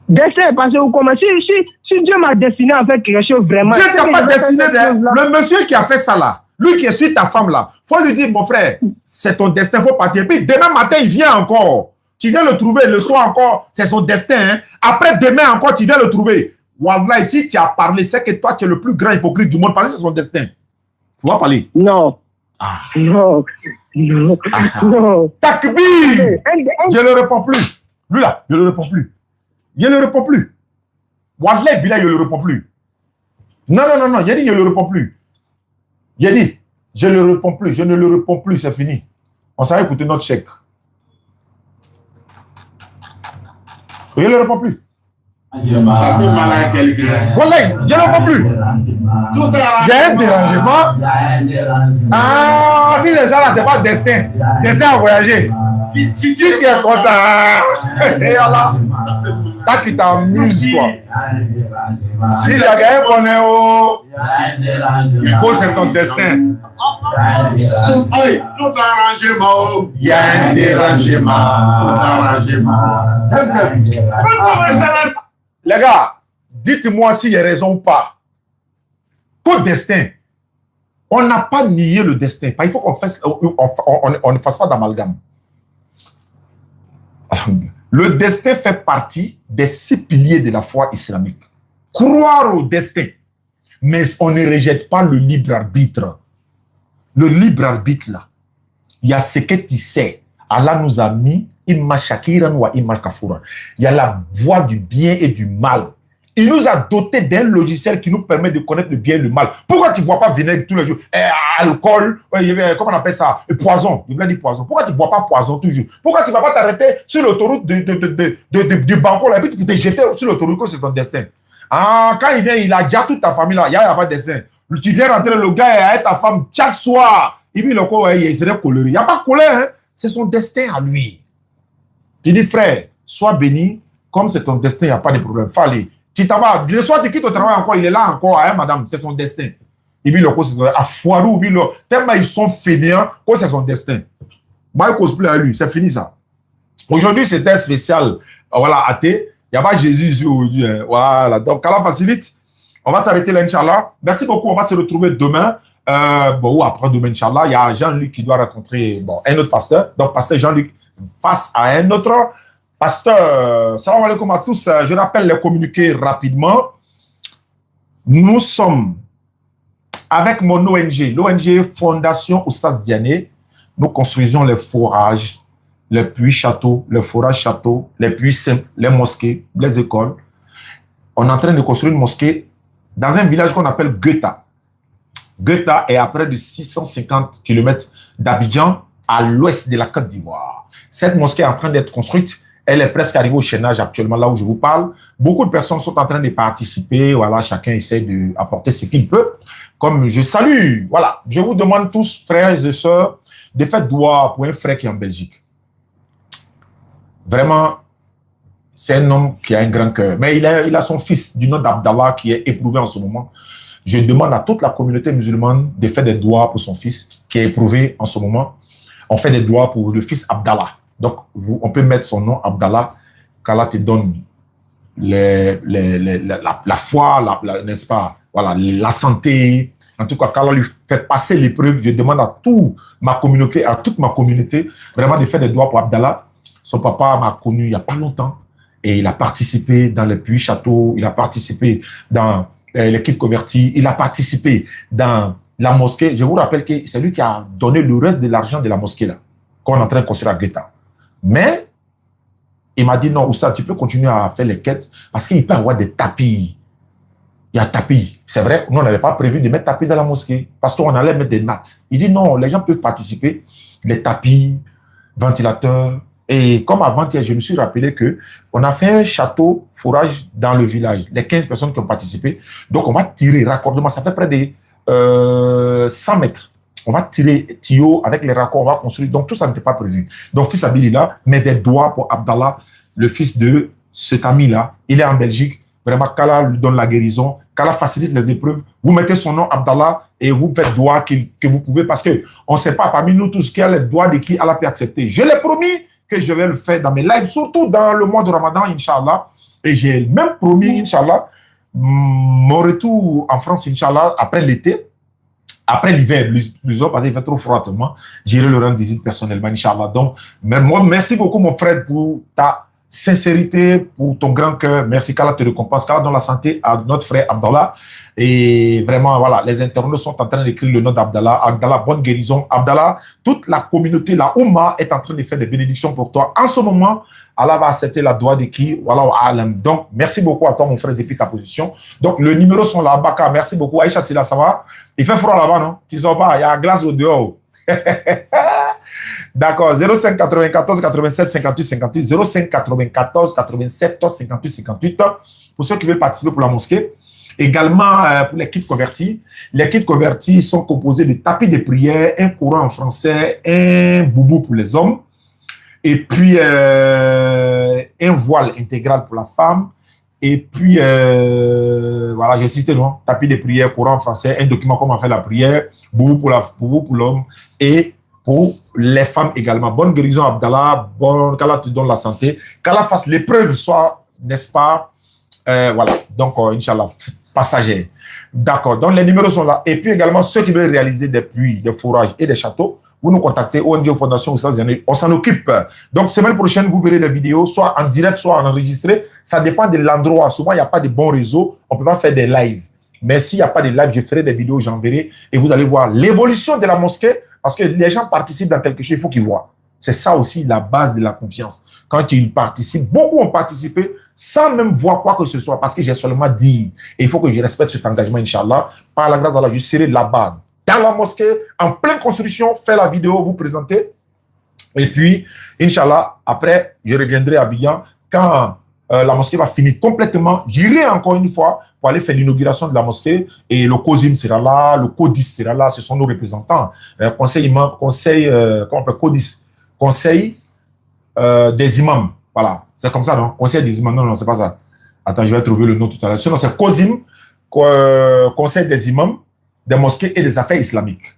Speaker 8: Destin est passé où? Comment? Si Dieu m'a destiné à faire quelque chose vraiment.
Speaker 1: Dieu t'a pas destiné. Le monsieur qui a fait ça là, lui qui est sur ta femme là, faut lui dire, mon frère, c'est ton destin, faut partir. Puis demain matin, il vient encore. Tu viens le trouver, le soir encore, c'est son destin. Hein? Après demain encore, tu viens le trouver. Wallah, ici, tu as parlé, c'est que toi, tu es le plus grand hypocrite du monde parce que c'est son destin. Tu vas parler.
Speaker 8: Non. Non.
Speaker 1: Takbir! Je ne le réponds plus. Lui là, je ne le réponds plus. Wallah, Bila, je ne le réponds plus. Non. J'ai dit, je ne le réponds plus. J'ai dit, je ne le réponds plus. Je ne le réponds plus, c'est fini. On s'est écouté notre chèque. Je ne le réponds plus.
Speaker 5: Ça fait mal à quelqu'un.
Speaker 1: Voilà, je ne le réponds plus. Il y a un dérangement. Ah, si c'est ça là, c'est pas destin. Destin à voyager. Si tu es content, et voilà. Là, tu t'amuses, quoi. Si il y a quelqu'un qu'on est au... c'est ton destin.
Speaker 5: Allez, tout arrangement.
Speaker 1: Il y a un dérangement. Les gars, dites-moi s'il y a raison ou pas. Qu'au destin, on n'a pas nié le destin. Il faut qu'on ne fasse pas d'amalgame. Le destin fait partie des 6 piliers de la foi islamique. Croire au destin, mais on ne rejette pas le libre arbitre. Le libre arbitre là, il y a ce que tu sais. Allah nous a mis imma shakiran wa imma kafuran. Il y a la voie du bien et du mal. Il nous a doté d'un logiciel qui nous permet de connaître le bien et le mal. Pourquoi tu ne bois pas vinaigre tous les jours? Alcool, comment on appelle ça? Poison. Je voulais dire poison. Pourquoi tu ne bois pas poison toujours? Pourquoi tu ne vas pas t'arrêter sur l'autoroute du Banco là, et puis tu te jeter sur l'autoroute que c'est ton destin? Ah, quand il vient, il a déjà toute ta famille là. Il n'y a pas de destin. Tu viens rentrer, le gars est avec ta femme chaque soir. Et puis il serait coléré. Il n'y a pas de colère. Hein? C'est son destin à lui. Tu dis, frère, sois béni. Comme c'est ton destin, il n'y a pas de problème. Fallait. Tu t'en vas, le soir tu quittes au travail encore, il est là encore, hein, madame, c'est son destin. Et puis, c'est à Foirou, tellement ils sont fainéants, que c'est son destin. Moi, je cause plus à lui, c'est fini ça. Aujourd'hui, c'était spécial, voilà, athée. Il n'y a pas Jésus ici aujourd'hui. Hein. Voilà, donc, Allah facilite. On va s'arrêter là, Inch'Allah. Merci beaucoup, on va se retrouver demain. Ou après demain, Inch'Allah. Il y a Jean-Luc qui doit rencontrer un autre pasteur. Donc, pasteur Jean-Luc face à un autre. Pasteur, salam alaikum à tous. Je rappelle les communiqués rapidement. Nous sommes avec mon ONG, l'ONG Fondation Oustaz Diané. Nous construisons les forages, les puits châteaux, les forages châteaux, les puits simples, les mosquées, les écoles. On est en train de construire une mosquée dans un village qu'on appelle Guetta. Guetta est à près de 650 km d'Abidjan, à l'ouest de la Côte d'Ivoire. Cette mosquée est en train d'être construite. Elle est presque arrivée au chaînage actuellement, là où je vous parle. Beaucoup de personnes sont en train de participer. Voilà, chacun essaie d'apporter ce qu'il peut. Comme je salue, voilà, je vous demande tous, frères et sœurs, de faire doigt pour un frère qui est en Belgique. Vraiment, c'est un homme qui a un grand cœur. Mais il a son fils du nom d'Abdallah qui est éprouvé en ce moment. Je demande à toute la communauté musulmane de faire des doigts pour son fils qui est éprouvé en ce moment. On fait des doigts pour le fils Abdallah. Donc, on peut mettre son nom, Abdallah, qu'Allah te donne la foi, n'est-ce pas, voilà, la santé. En tout cas, quand on lui fait passer l'épreuve, je demande à toute ma communauté, vraiment de faire des doigts pour Abdallah. Son papa m'a connu il n'y a pas longtemps et il a participé dans le Puy Château, il a participé dans l'équipe convertie, il a participé dans la mosquée. Je vous rappelle que c'est lui qui a donné le reste de l'argent de la mosquée là, qu'on est en train de construire à Greta. Mais il m'a dit non, Oustaz, tu peux continuer à faire les quêtes parce qu'il peut y avoir des tapis. Il y a tapis. C'est vrai, nous, on n'avait pas prévu de mettre tapis dans la mosquée parce qu'on allait mettre des nattes. Il dit non, les gens peuvent participer. Les tapis, ventilateurs. Et comme avant-hier, je me suis rappelé qu'on a fait un château forage dans le village. Les 15 personnes qui ont participé. Donc, on va tirer raccordement. Ça fait près de 100 mètres. On va tirer tuyaux avec les raccords, on va construire. Donc, tout ça n'était pas prévu. Donc, fils Abilila met des doigts pour Abdallah, le fils de cet ami-là. Il est en Belgique. Vraiment, qu'Allah lui donne la guérison, qu'Allah facilite les épreuves. Vous mettez son nom, Abdallah, et vous faites doigt que vous pouvez, parce qu'on ne sait pas parmi nous tous qui a les doigts de qui Allah peut accepter. Je l'ai promis que je vais le faire dans mes lives, surtout dans le mois de Ramadan, Inch'Allah. Et j'ai même promis, Inch'Allah, mon retour en France, Inch'Allah, après l'été, après l'hiver, plus parce qu'il fait trop froid, moi, j'irai le rendre visite personnellement, Inch'Allah. Donc, moi, merci beaucoup, mon frère, pour ta sincérité, pour ton grand cœur. Merci qu'Allah te récompense, qu'Allah donne la santé à notre frère Abdallah. Et vraiment, voilà, les internautes sont en train d'écrire le nom d'Abdallah. Abdallah, bonne guérison. Abdallah, toute la communauté, la Oumma, est en train de faire des bénédictions pour toi. En ce moment, Allah va accepter la doigt de qui? Voilà, alam. Donc, merci beaucoup à toi, mon frère, depuis ta position. Donc, le numéro sont là, Baka. Merci beaucoup. Aïcha, c'est là, ça va? Il fait froid là-bas, non? Tu sais pas, il y a la glace au dehors. D'accord, 05 94 87 58 58, 05 94 87 58 58. Pour ceux qui veulent participer pour la mosquée. Également, pour les kits convertis. Les kits convertis sont composés de tapis de prière, un Coran en français, un boubou pour les hommes, et puis un voile intégral pour la femme. Et puis, voilà, j'ai cité, non? Tapis de prière, Coran en français, un document comment faire la prière, boubou pour l'homme, et pour les femmes également. Bonne guérison, Abdallah. Qu'Allah te donne la santé. Qu'Allah fasse l'épreuve, soit, n'est-ce pas? Voilà. Donc, Inch'Allah, passager. D'accord. Donc, les numéros sont là. Et puis également, ceux qui veulent réaliser des puits, des forages et des châteaux, vous nous contactez, ONG Fondation on s'en occupe. Donc, semaine prochaine, vous verrez les vidéos, soit en direct, soit en enregistré. Ça dépend de l'endroit. Souvent, il n'y a pas de bon réseau. On ne peut pas faire des lives. Mais s'il n'y a pas de live, je ferai des vidéos, j'enverrai. Et vous allez voir l'évolution de la mosquée. Parce que les gens participent dans quelque chose, il faut qu'ils voient. C'est ça aussi la base de la confiance. Quand ils participent, beaucoup ont participé sans même voir quoi que ce soit, parce que j'ai seulement dit. Et il faut que je respecte cet engagement, Inch'Allah. Par la grâce d'Allah, je serai là-bas, dans la mosquée, en pleine construction, faire la vidéo, vous présenter. Et puis, Inch'Allah, après, je reviendrai à Abidjan. Quand la mosquée va finir complètement, j'irai encore une fois pour aller faire l'inauguration de la mosquée. Et le COSIM sera là, le CODIS sera là, ce sont nos représentants. Conseil des imams. Voilà, c'est comme ça, non? Conseil des imams, non, c'est pas ça. Attends, je vais trouver le nom tout à l'heure. Sinon, c'est COSIM, Conseil des imams, des mosquées et des affaires islamiques.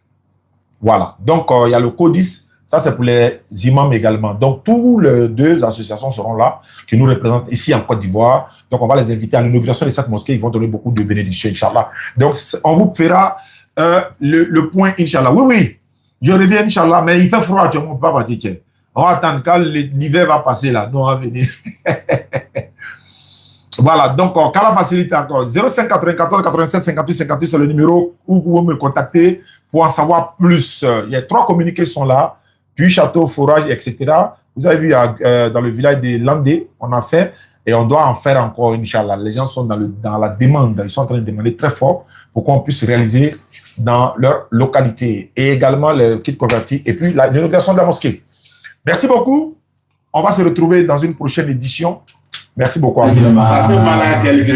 Speaker 1: Voilà, donc il y a le CODIS. Ça, c'est pour les imams également. Donc, tous les deux associations seront là, qui nous représentent ici en Côte d'Ivoire. Donc, on va les inviter à l'inauguration de cette mosquée. Ils vont donner beaucoup de bénédictions, Inch'Allah. Donc, on vous fera le point, Inch'Allah. Oui, oui, je reviens, Inch'Allah, mais il fait froid, on ne peut pas partir. On va attendre quand l'hiver va passer là. Nous, on va venir. Voilà, donc, quand la facilité encore, 05 94 87 58 58, c'est le numéro où vous pouvez me contacter pour en savoir plus. Il y a 3 communiqués qui sont là. Puis château, forage, etc. Vous avez vu dans le village de Landé, on a fait, et on doit en faire encore, Inch'Allah. Les gens sont dans la demande, ils sont en train de demander très fort pour qu'on puisse réaliser dans leur localité. Et également les kits convertis, et puis l'inauguration de la mosquée. Merci beaucoup. On va se retrouver dans une prochaine édition. Merci beaucoup.
Speaker 5: Ça fait mal à quelqu'un.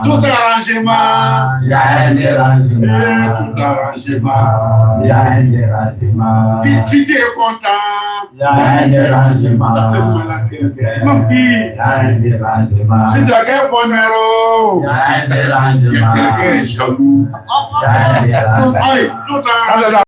Speaker 5: Tout arrangement. Il y a un dérangement. Tout arrangement. Il y a un dérangement. Si tu es content. Il y a un dérangement. Ça fait mal à quelqu'un. Mon petit. Il y a un dérangement. Si tu as un bonheur. Il y a un dérangement. Quelqu'un est jaloux. Il y a un dérangement. Tout arrangement.